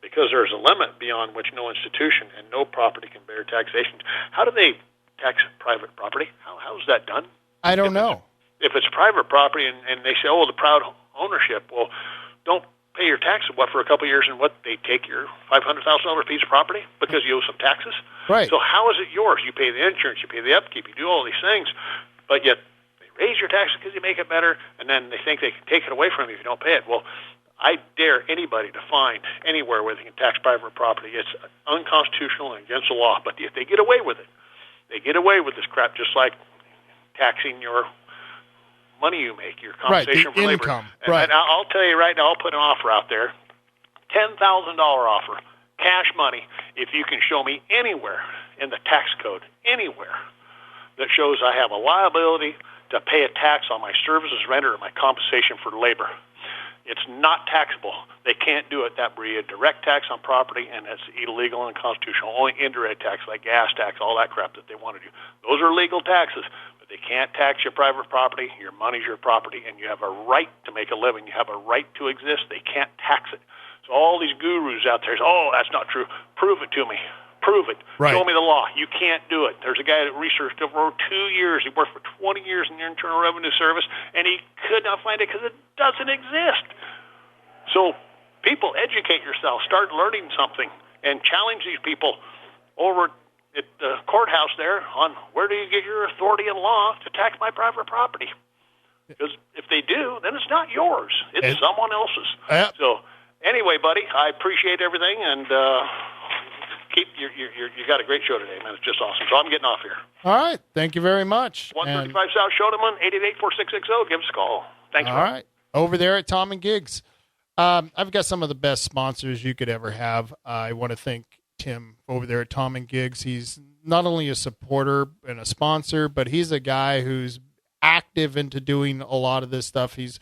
because there's a limit beyond which no institution and no property can bear taxation. How do they tax private property? How is that done? I don't know. If it's private property and they say, oh, the proud ownership, well, don't pay your taxes for a couple of years and they take your $500,000 piece of property because you owe some taxes? Right. So how is it yours? You pay the insurance, you pay the upkeep, you do all these things, but yet they raise your taxes because you make it better, and then they think they can take it away from you if you don't pay it. Well, I dare anybody to find anywhere where they can tax private property. It's unconstitutional and against the law, but if they get away with it, they get away with this crap just like taxing your money you make, your compensation for labor. Income. And I'll tell you right now, I'll put an offer out there, $10,000 offer, cash money, if you can show me anywhere in the tax code, anywhere, that shows I have a liability to pay a tax on my services rendered or my compensation for labor. It's not taxable. They can't do it. That would be a direct tax on property, and it's illegal and unconstitutional. Only indirect tax, like gas tax, all that crap that they want to do. Those are legal taxes, but they can't tax your private property. Your money's your property, and you have a right to make a living. You have a right to exist. They can't tax it. So all these gurus out there say, oh, that's not true. Prove it to me. Prove it. Right. Show me the law. You can't do it. There's a guy that researched over 2 years. He worked for 20 years in the Internal Revenue Service, and he could not find it because it doesn't exist. So people, educate yourself. Start learning something and challenge these people over at the courthouse there on where do you get your authority in law to tax my private property? Because if they do, then it's not yours. It's someone else's. So anyway, buddy, I appreciate everything, and you got a great show today, man. It's just awesome. So I'm getting off here. All right. Thank you very much. 135 South Shoneman, 888-4660. Give us a call. Thanks. All right. Over there at Tom and Gigs. I've got some of the best sponsors you could ever have. I want to thank Tim over there at Tom and Gigs. He's not only a supporter and a sponsor, but he's a guy who's active into doing a lot of this stuff. He's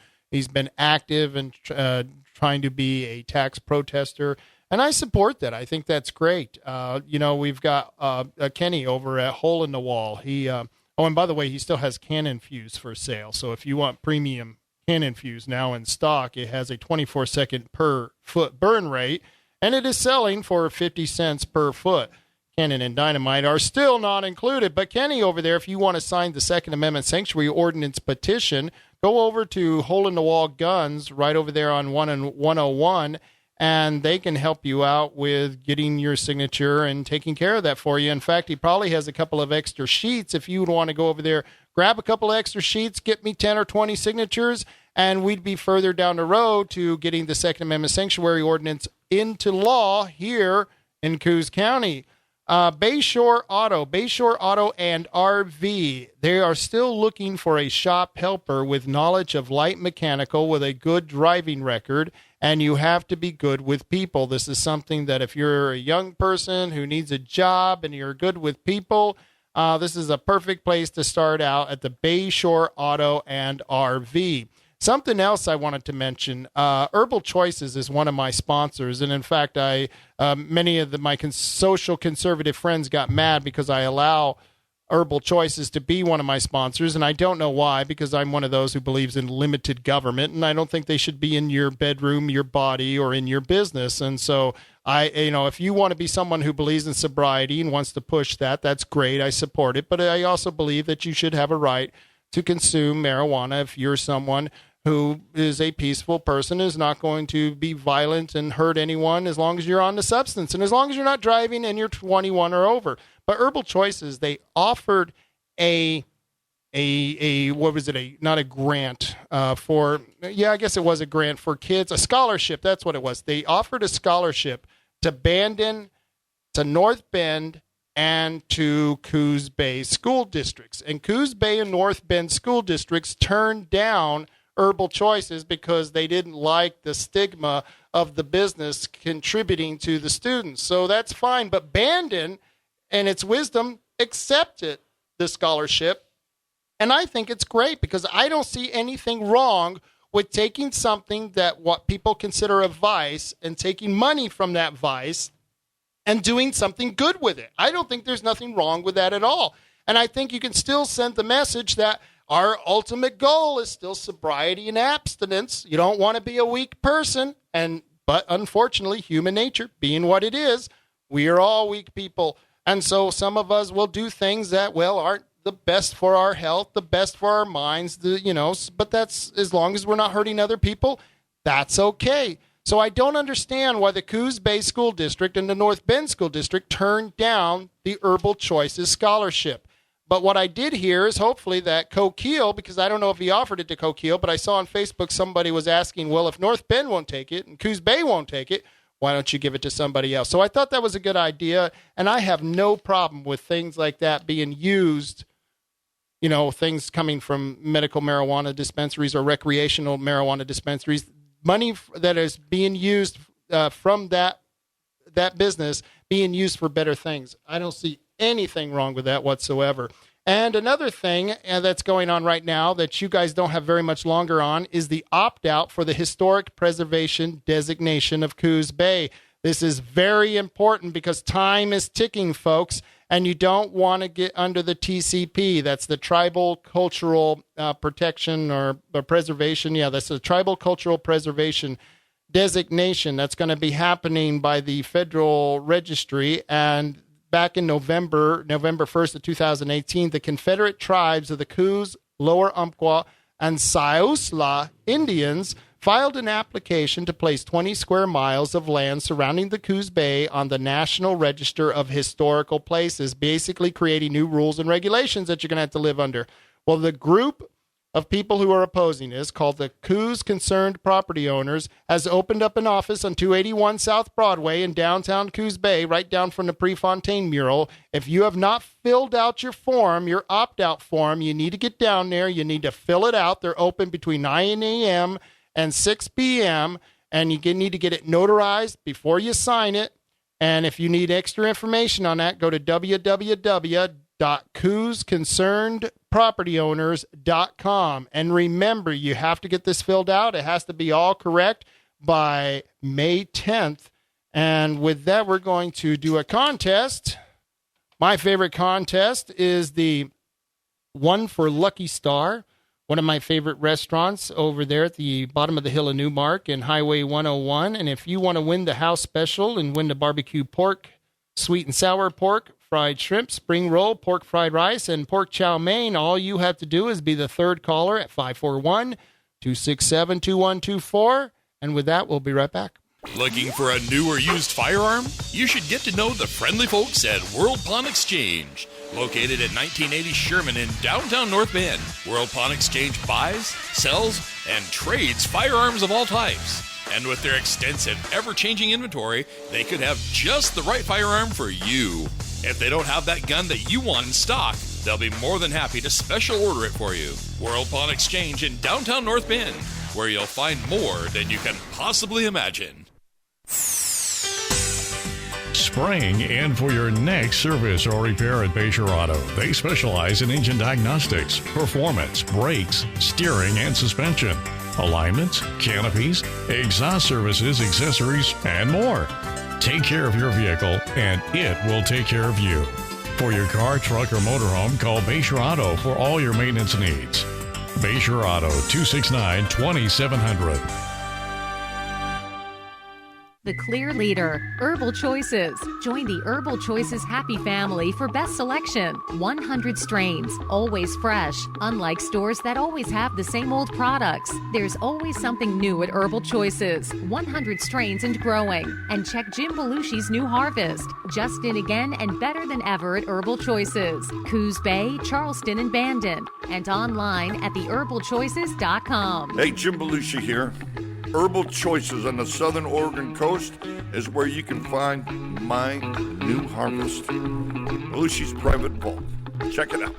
been active and trying to be a tax protester, and I support that. I think that's great. We've got Kenny over at Hole in the Wall. And by the way, he still has Cannon Fuse for sale. So if you want premium Cannon Fuse now in stock, it has a 24-second per foot burn rate, and it is selling for 50 cents per foot. Cannon and Dynamite are still not included, but Kenny over there, if you want to sign the Second Amendment Sanctuary Ordinance petition, go over to Hole in the Wall Guns right over there on 101, and they can help you out with getting your signature and taking care of that for you. In fact, he probably has a couple of extra sheets. If you would want to go over there, grab a couple of extra sheets, get me 10 or 20 signatures, and we'd be further down the road to getting the Second Amendment Sanctuary Ordinance into law here in Coos County. Bayshore Auto and RV. They are still looking for a shop helper with knowledge of light mechanical with a good driving record, and you have to be good with people. This is something that if you're a young person who needs a job and you're good with people, this is a perfect place to start out at the Bayshore Auto and RV. Something else I wanted to mention, Herbal Choices is one of my sponsors, and in fact, many of my social conservative friends got mad because I allow Herbal Choices to be one of my sponsors, and I don't know why, because I'm one of those who believes in limited government, and I don't think they should be in your bedroom, your body, or in your business. And so if you want to be someone who believes in sobriety and wants to push that, that's great. I support it, but I also believe that you should have a right to consume marijuana if you're someone who is a peaceful person, is not going to be violent and hurt anyone as long as you're on the substance and as long as you're not driving and you're 21 or over. But Herbal Choices, they offered not a grant I guess it was a grant for kids, a scholarship. That's what it was. They offered a scholarship to Bandon, to North Bend, and to Coos Bay school districts. And Coos Bay and North Bend school districts turned down Herbal Choices because they didn't like the stigma of the business contributing to the students. So that's fine. But Bandon, and its wisdom, accepted the scholarship. And I think it's great because I don't see anything wrong with taking something that what people consider a vice and taking money from that vice and doing something good with it. I don't think there's nothing wrong with that at all. And I think you can still send the message that our ultimate goal is still sobriety and abstinence. You don't want to be a weak person, but unfortunately, human nature being what it is, we are all weak people. And so some of us will do things that, aren't the best for our health, the best for our minds, but that's, as long as we're not hurting other people, that's okay. So I don't understand why the Coos Bay School District and the North Bend School District turned down the Herbal Choices Scholarship. But what I did hear is hopefully that Coquille, because I don't know if he offered it to Coquille, but I saw on Facebook somebody was asking, well, if North Bend won't take it and Coos Bay won't take it, why don't you give it to somebody else? So I thought that was a good idea, and I have no problem with things like that being used, things coming from medical marijuana dispensaries or recreational marijuana dispensaries. Money that is being used from that business being used for better things. I don't see anything wrong with that whatsoever. And another thing that's going on right now that you guys don't have very much longer on is the opt-out for the historic preservation designation of Coos Bay. This is very important because time is ticking, folks, and you don't want to get under the TCP. That's the Tribal Cultural Protection or Preservation. Yeah, that's the Tribal Cultural Preservation designation that's going to be happening by the Federal Registry. And back in November 1st of 2018, the Confederate tribes of the Coos, Lower Umpqua, and Siuslaw Indians filed an application to place 20 square miles of land surrounding the Coos Bay on the National Register of Historical Places, basically creating new rules and regulations that you're going to have to live under. Well, the group of people who are opposing this, called the Coos Concerned Property Owners, has opened up an office on 281 South Broadway in downtown Coos Bay, right down from the Prefontaine mural. If you have not filled out your form, your opt-out form, you need to get down there. You need to fill it out. They're open between 9 a.m. and 6 p.m., and you need to get it notarized before you sign it. And if you need extra information on that, go to www.coosconcernedpropertyowners.com. And remember, you have to get this filled out. It has to be all correct by May 10th. And with that, we're going to do a contest. My favorite contest is the one for Lucky Star, one of my favorite restaurants over there at the bottom of the hill of Newmark and Highway 101. And if you want to win the house special and win the barbecue pork, sweet and sour pork, fried shrimp, spring roll, pork fried rice, and pork chow mein, all you have to do is be the third caller at 541-267-2124. And with that, we'll be right back. Looking for a new or used firearm? You should get to know the friendly folks at World Pawn Exchange. Located at 1980 Sherman in downtown North Bend, World Pawn Exchange buys, sells, and trades firearms of all types. And with their extensive, ever-changing inventory, they could have just the right firearm for you. If they don't have that gun that you want in stock, they'll be more than happy to special order it for you. World Pawn Exchange in downtown North Bend, where you'll find more than you can possibly imagine. Spraying and for your next service or repair at Bayshore Auto. They specialize in engine diagnostics, performance, brakes, steering, and suspension, alignments, canopies, exhaust services, accessories, and more. Take care of your vehicle, and it will take care of you. For your car, truck, or motorhome, call Bayshore Auto for all your maintenance needs. Bayshore Auto, 269-2700. The clear leader, Herbal Choices. Join the Herbal Choices happy family for best selection. 100 strains, always fresh. Unlike stores that always have the same old products, there's always something new at Herbal Choices. 100 strains and growing. And check Jim Belushi's new harvest. Just in again and better than ever at Herbal Choices. Coos Bay, Charleston, and Bandon. And online at theherbalchoices.com. Hey, Jim Belushi here. Herbal Choices on the southern Oregon coast is where you can find my new harvest. Belushi's Private Bulk. Check it out.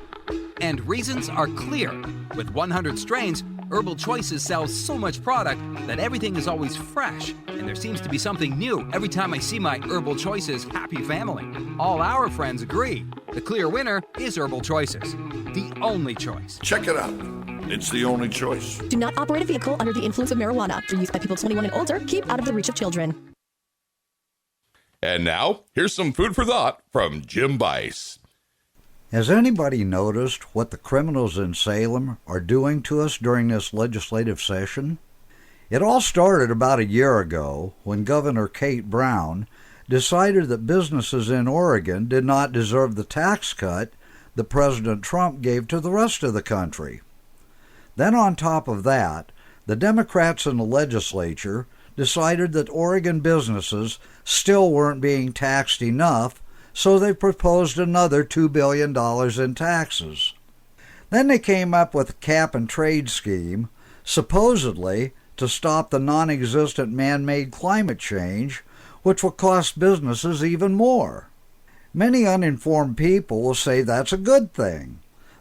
And reasons are clear. With 100 strains, Herbal Choices sells so much product that everything is always fresh. And there seems to be something new every time I see my Herbal Choices happy family. All our friends agree. The clear winner is Herbal Choices. The only choice. Check it out. It's the only choice. Do not operate a vehicle under the influence of marijuana. For use by people 21 and older, keep out of the reach of children. And now, here's some food for thought from Jim Bice. Has anybody noticed what the criminals in Salem are doing to us during this legislative session? It all started about a year ago when Governor Kate Brown decided that businesses in Oregon did not deserve the tax cut that President Trump gave to the rest of the country. Then on top of that, the Democrats in the legislature decided that Oregon businesses still weren't being taxed enough, so they proposed another $2 billion in taxes. Then they came up with a cap-and-trade scheme, supposedly to stop the non-existent man-made climate change, which will cost businesses even more. Many uninformed people will say that's a good thing.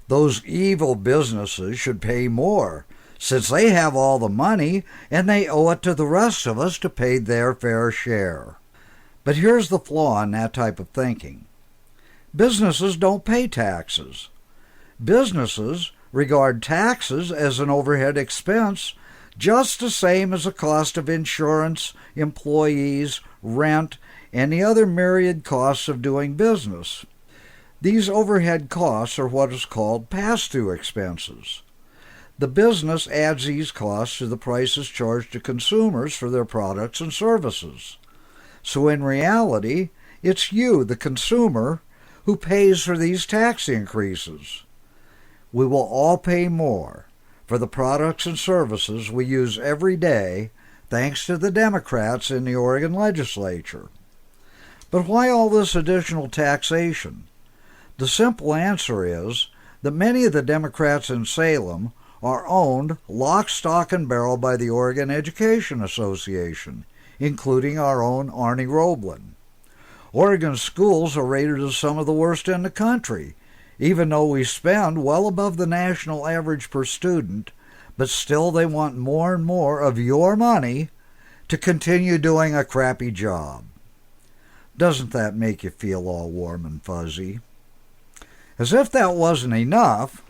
Those evil businesses should pay more, since they have all the money and they owe it to the rest of us to pay their fair share. But here's the flaw in that type of thinking. Businesses don't pay taxes. Businesses regard taxes as an overhead expense just the same as the cost of insurance, employees, rent, and the other myriad costs of doing business. These overhead costs are what is called pass-through expenses. The business adds these costs to the prices charged to consumers for their products and services. So in reality, it's you, the consumer, who pays for these tax increases. We will all pay more for the products and services we use every day thanks to the Democrats in the Oregon legislature. But why all this additional taxation? The simple answer is that many of the Democrats in Salem are owned lock, stock, and barrel by the Oregon Education Association, including our own Arnie Roblin. Oregon schools are rated as some of the worst in the country, even though we spend well above the national average per student, but still they want more and more of your money to continue doing a crappy job. Doesn't that make you feel all warm and fuzzy? As if that wasn't enough,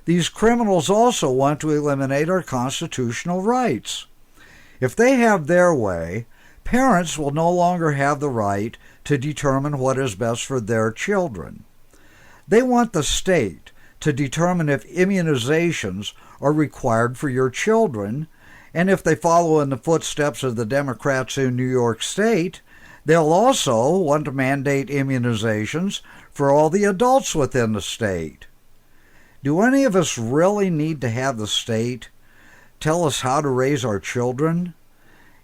these criminals also want to eliminate our constitutional rights. If they have their way, parents will no longer have the right to determine what is best for their children. They want the state to determine if immunizations are required for your children, and if they follow in the footsteps of the Democrats in New York State, they'll also want to mandate immunizations for all the adults within the state. Do any of us really need to have the state tell us how to raise our children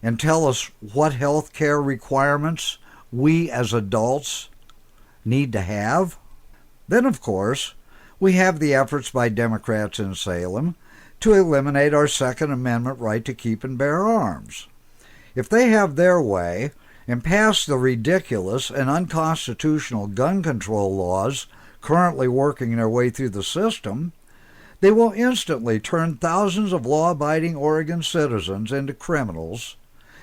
and tell us what health care requirements we as adults need to have? Then, of course, we have the efforts by Democrats in Salem to eliminate our Second Amendment right to keep and bear arms. If they have their way and pass the ridiculous and unconstitutional gun control laws currently working their way through the system, they will instantly turn thousands of law-abiding Oregon citizens into criminals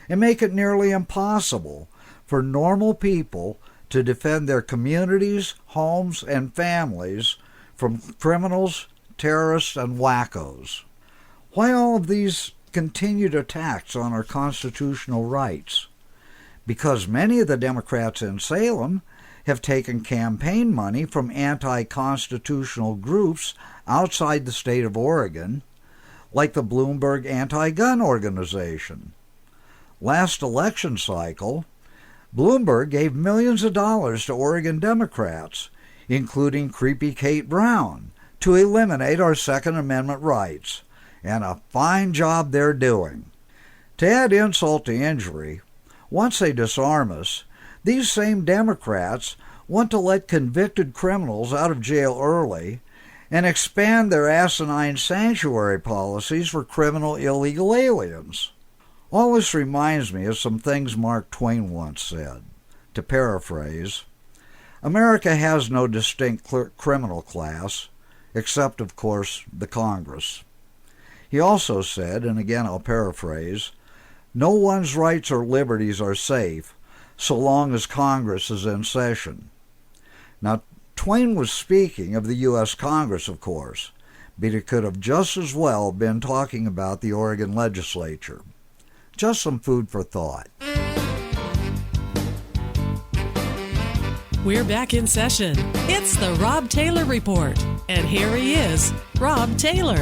and make it nearly impossible for normal people to defend their communities, homes, and families from criminals, terrorists, and wackos. Why all of these continued attacks on our constitutional rights? Because many of the Democrats in Salem have taken campaign money from anti-constitutional groups outside the state of Oregon, like the Bloomberg Anti-Gun Organization. Last election cycle, Bloomberg gave millions of dollars to Oregon Democrats, including creepy Kate Brown, to eliminate our Second Amendment rights, and a fine job they're doing. To add insult to injury, once they disarm us, these same Democrats want to let convicted criminals out of jail early and expand their asinine sanctuary policies for criminal illegal aliens. All this reminds me of some things Mark Twain once said. To paraphrase, America has no distinct criminal class, except, of course, the Congress. He also said, and again I'll paraphrase, no one's rights or liberties are safe so long as Congress is in session. Now, Twain was speaking of the U.S. Congress, of course, but he could have just as well been talking about the Oregon legislature. Just some food for thought. We're back in session. It's the Rob Taylor Report. And here he is, Rob Taylor.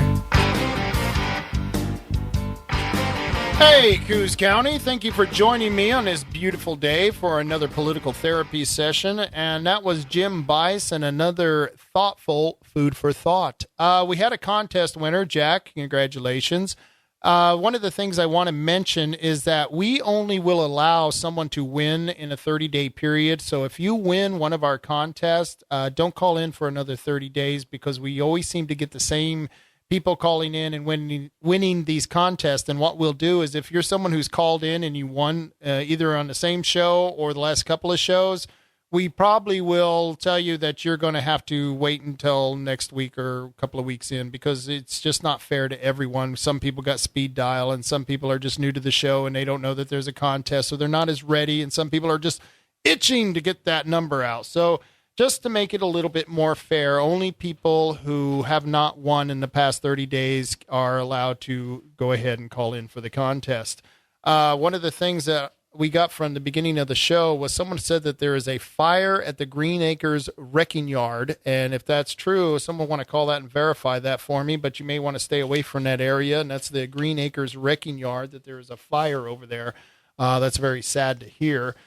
Hey, Coos County. Thank you for joining me on this beautiful day for another political therapy session. And that was Jim Bice and another thoughtful food for thought. We had a contest winner, Jack. Congratulations. One of the things I want to mention is that we only will allow someone to win in a 30-day period. So if you win one of our contests, don't call in for another 30 days because we always seem to get the same people calling in and winning these contests. And what we'll do is if you're someone who's called in and you won either on the same show or the last couple of shows, we probably will tell you that you're going to have to wait until next week or a couple of weeks in because it's just not fair to everyone. Some people got speed dial and some people are just new to the show and they don't know that there's a contest, so they're not as ready. And some people are just itching to get that number out. So just to make it a little bit more fair, only people who have not won in the past 30 days are allowed to go ahead and call in for the contest. One of the things that we got from the beginning of the show was someone said that there is a fire at the Green Acres wrecking yard. And if that's true, someone want to call that and verify that for me, but you may want to stay away from that area. And that's the Green Acres wrecking yard, that there is a fire over there. That's very sad to hear.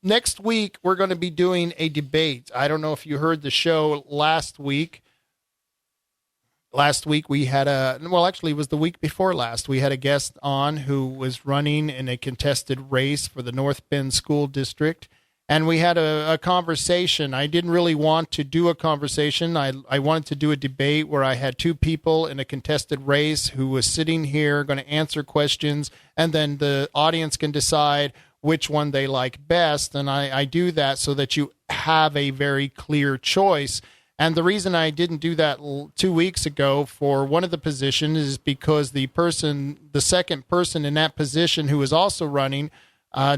Next week, we're going to be doing a debate. I don't know if you heard the show last week. Last week we had actually it was the week before last. We had a guest on who was running in a contested race for the North Bend School District. And we had a conversation. I didn't really want to do a conversation. I wanted to do a debate where I had two people in a contested race who was sitting here going to answer questions. And then the audience can decide which one they like best. And I do that so that you have a very clear choice. And the reason I didn't do that 2 weeks ago for one of the positions is because the second person in that position who was also running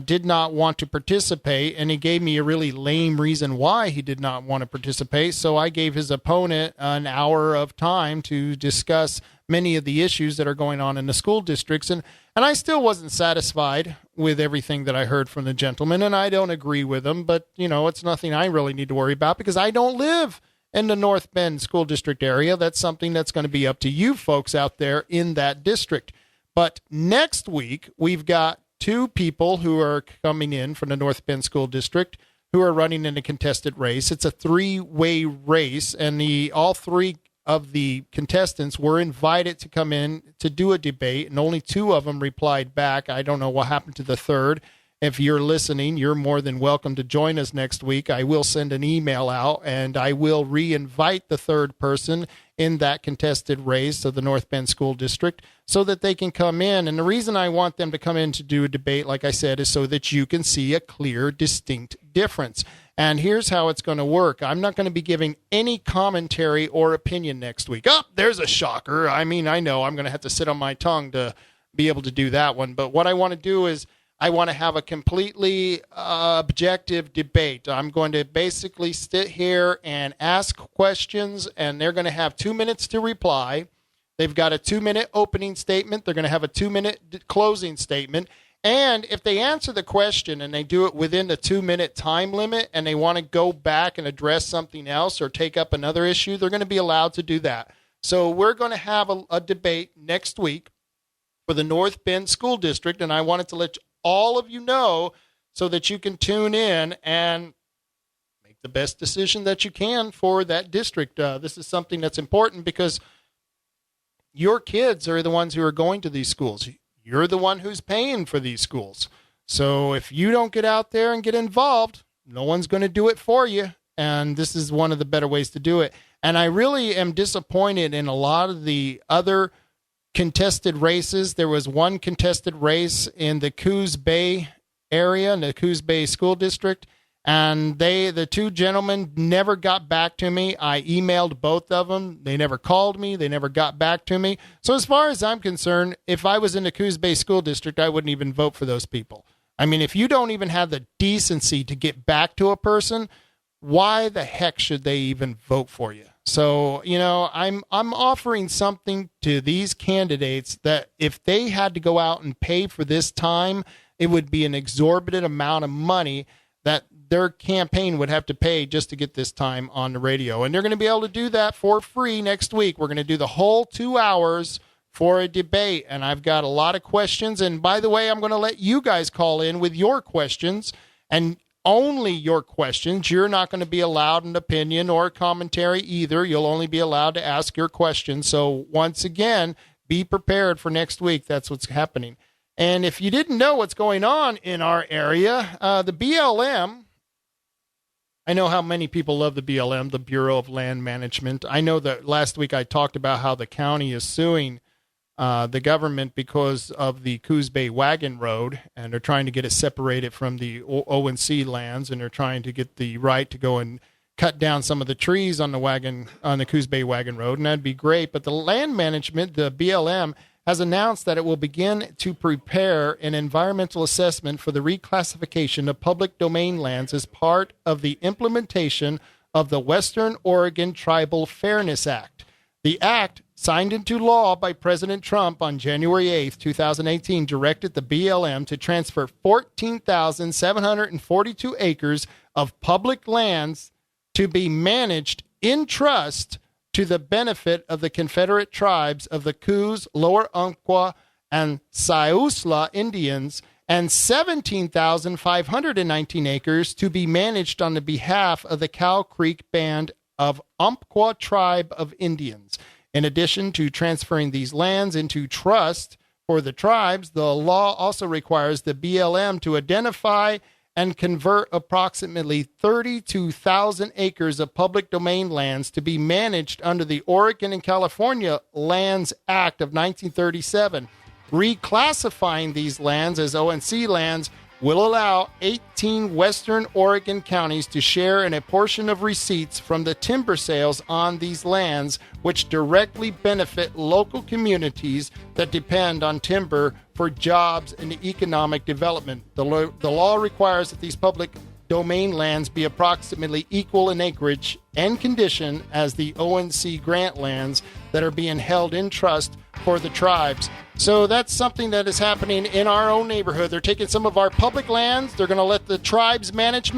did not want to participate. And he gave me a really lame reason why he did not want to participate. So I gave his opponent an hour of time to discuss many of the issues that are going on in the school districts. And I still wasn't satisfied with everything that I heard from the gentleman, and I don't agree with him, but, it's nothing I really need to worry about because I don't live in the North Bend School District area. That's something that's going to be up to you folks out there in that district. But next week, we've got two people who are coming in from the North Bend School District who are running in a contested race. It's a three-way race, and all three of the contestants were invited to come in to do a debate, and only two of them replied back. I don't know what happened to the third. If you're listening, you're more than welcome to join us next week. I will send an email out, and I will re-invite the third person in that contested race of the North Bend School District so that they can come in. And the reason I want them to come in to do a debate, like I said, is so that you can see a clear, distinct difference. And here's how it's going to work. I'm not going to be giving any commentary or opinion next week. Oh, there's a shocker. I know I'm going to have to sit on my tongue to be able to do that one. But what I want to do is I want to have a completely objective debate. I'm going to basically sit here and ask questions, and they're going to have 2 minutes to reply. They've got a 2-minute opening statement. They're going to have a 2-minute closing statement. And if they answer the question and they do it within the 2-minute time limit and they want to go back and address something else or take up another issue, they're going to be allowed to do that. So we're going to have a debate next week for the North Bend School District, and I wanted to let all of you know so that you can tune in and make the best decision that you can for that district. This is something that's important because your kids are the ones who are going to these schools. You're the one who's paying for these schools. So if you don't get out there and get involved, no one's going to do it for you. And this is one of the better ways to do it. And I really am disappointed in a lot of the other contested races. There was one contested race in the Coos Bay area, in the Coos Bay School District, and the two gentlemen never got back to me. I emailed both of them. They never called me. They never got back to me. So as far as I'm concerned, if I was in the Coos Bay School District, I wouldn't even vote for those people. I mean, if you don't even have the decency to get back to a person, why the heck should they even vote for you? So, I'm offering something to these candidates that if they had to go out and pay for this time, it would be an exorbitant amount of money that their campaign would have to pay just to get this time on the radio. And they're going to be able to do that for free next week. We're going to do the whole 2 hours for a debate. And I've got a lot of questions. And by the way, I'm going to let you guys call in with your questions, and only your questions. You're not going to be allowed an opinion or commentary either. You'll only be allowed to ask your questions. So once again, be prepared for next week. That's what's happening. And if you didn't know what's going on in our area, the BLM, I know how many people love the BLM, the Bureau of Land Management. I know that last week I talked about how the county is suing the government because of the Coos Bay Wagon Road, and they're trying to get it separated from the ONC lands, and they're trying to get the right to go and cut down some of the trees on the Coos Bay Wagon Road, and that'd be great. But the land management, the BLM, has announced that it will begin to prepare an environmental assessment for the reclassification of public domain lands as part of the implementation of the Western Oregon Tribal Fairness Act. The act, signed into law by President Trump on January 8, 2018, directed the BLM to transfer 14,742 acres of public lands to be managed in trust to the benefit of the Confederate tribes of the Coos, Lower Umpqua, and Siuslaw Indians, and 17,519 acres to be managed on the behalf of the Cow Creek Band of Umpqua Tribe of Indians. In addition to transferring these lands into trust for the tribes, the law also requires the BLM to identify and convert approximately 32,000 acres of public domain lands to be managed under the Oregon and California Lands Act of 1937. Reclassifying these lands as ONC lands will allow 18 Western Oregon counties to share in a portion of receipts from the timber sales on these lands, which directly benefit local communities that depend on timber for jobs and economic development. The law requires that these public domain lands be approximately equal in acreage and condition as the ONC grant lands that are being held in trust for the tribes. So that's something that is happening in our own neighborhood. They're taking some of our public lands. They're going to let the tribes manage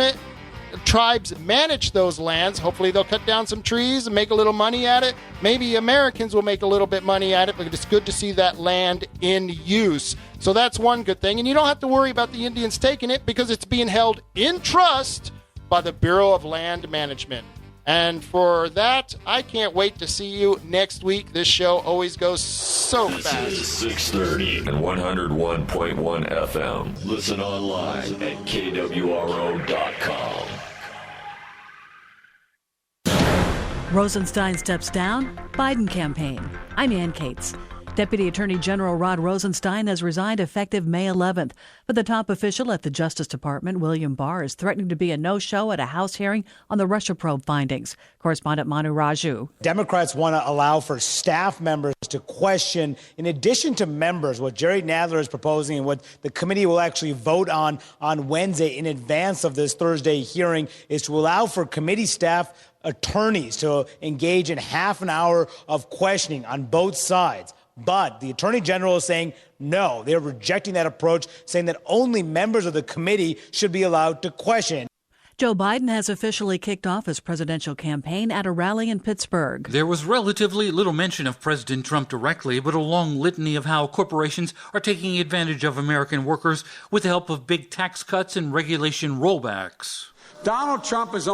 those lands. Hopefully they'll cut down some trees and make a little money at it. Maybe Americans will make a little bit money at it, but it's good to see that land in use. So that's one good thing. And you don't have to worry about the Indians taking it because it's being held in trust by the Bureau of Land Management. And for that, I can't wait to see you next week. This show always goes so fast. This is 630 and 101.1 FM. Listen online at KWRO.com. Rosenstein steps down, Biden campaign. I'm Ann Cates. Deputy Attorney General Rod Rosenstein has resigned effective May 11th. But the top official at the Justice Department, William Barr, is threatening to be a no-show at a House hearing on the Russia probe findings. Correspondent Manu Raju. Democrats want to allow for staff members to question, in addition to members, what Jerry Nadler is proposing and what the committee will actually vote on Wednesday in advance of this Thursday hearing is to allow for committee staff attorneys to engage in half an hour of questioning on both sides. But the Attorney General is saying no. They're rejecting that approach, saying that only members of the committee should be allowed to question. Joe Biden has officially kicked off his presidential campaign at a rally in Pittsburgh. There was relatively little mention of President Trump directly, but a long litany of how corporations are taking advantage of American workers with the help of big tax cuts and regulation rollbacks. Donald Trump is the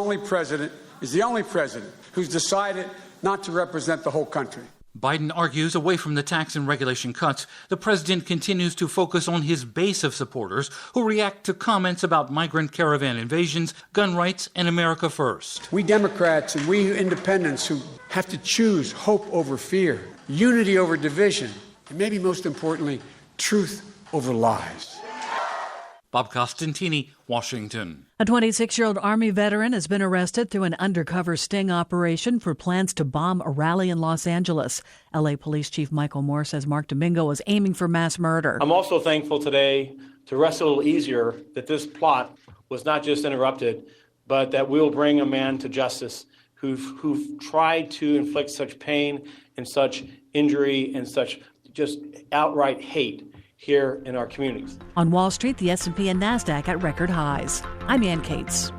only president who's decided not to represent the whole country. Biden argues away from the tax and regulation cuts, the president continues to focus on his base of supporters who react to comments about migrant caravan invasions, gun rights, and America first. We Democrats and we independents who have to choose hope over fear, unity over division, and maybe most importantly, truth over lies. Bob Costantini, Washington. A 26-year-old Army veteran has been arrested through an undercover sting operation for plans to bomb a rally in Los Angeles. L.A. Police Chief Michael Moore says Mark Domingo was aiming for mass murder. I'm also thankful today to rest a little easier that this plot was not just interrupted, but that we'll bring a man to justice who've tried to inflict such pain and such injury and such just outright hate here in our communities. On Wall Street, the S&P and NASDAQ at record highs. I'm Ann Cates.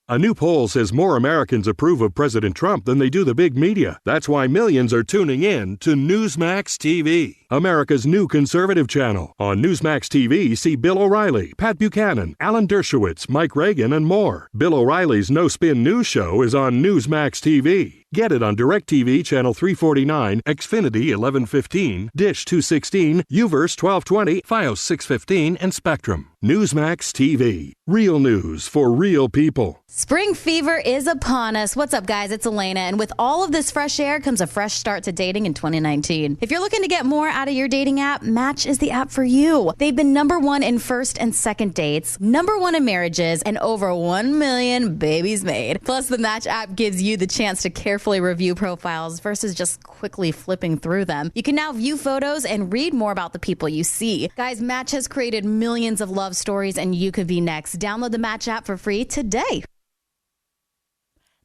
A new poll says more Americans approve of President Trump than they do the big media. That's why millions are tuning in to Newsmax TV, America's new conservative channel. On Newsmax TV, see Bill O'Reilly, Pat Buchanan, Alan Dershowitz, Mike Reagan, and more. Bill O'Reilly's No Spin News Show is on Newsmax TV. Get it on DirecTV Channel 349, Xfinity 1115, Dish 216, UVerse 1220, Fios 615, and Spectrum. Newsmax TV. Real news for real people. Spring fever is upon us. What's up, guys? It's Elena, and with all of this fresh air comes a fresh start to dating in 2019. If you're looking to get more out of your dating app, Match is the app for you. They've been #1 in first and second dates, #1 in marriages, and over 1 million babies made. Plus, the Match app gives you the chance to carefully review profiles versus just quickly flipping through them. You can now view photos and read more about the people you see. Guys, Match has created millions of love stories, and you could be next. Download the Match app for free today.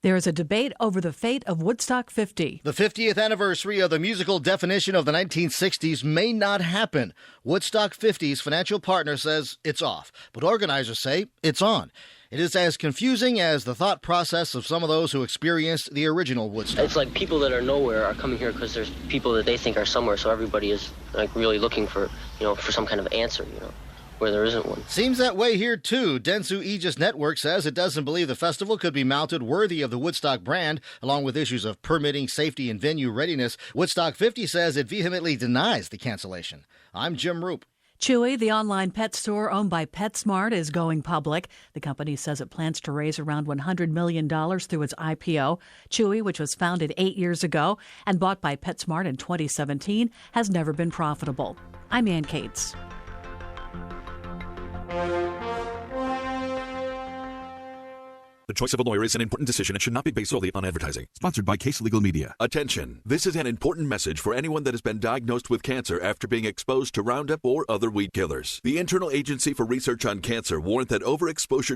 There is a debate over the fate of Woodstock 50. The 50th anniversary of the musical definition of the 1960s may not happen. Woodstock 50's financial partner says it's off, but organizers say it's on. It is as confusing as the thought process of some of those who experienced the original Woodstock. It's like people that are nowhere are coming here because there's people that they think are somewhere, so everybody is like really looking for, for some kind of answer, where there isn't one. Seems that way here, too. Dentsu Aegis Network says it doesn't believe the festival could be mounted worthy of the Woodstock brand, along with issues of permitting, safety, and venue readiness. Woodstock 50 says it vehemently denies the cancellation. I'm Jim Roop. Chewy, the online pet store owned by PetSmart, is going public. The company says it plans to raise around $100 million through its IPO. Chewy, which was founded 8 years ago and bought by PetSmart in 2017, has never been profitable. I'm Ann Cates. The choice of a lawyer is an important decision and should not be based solely on advertising. Sponsored by Case Legal Media. Attention. This is an important message for anyone that has been diagnosed with cancer after being exposed to Roundup or other weed killers. The Internal Agency for Research on Cancer warned that overexposure to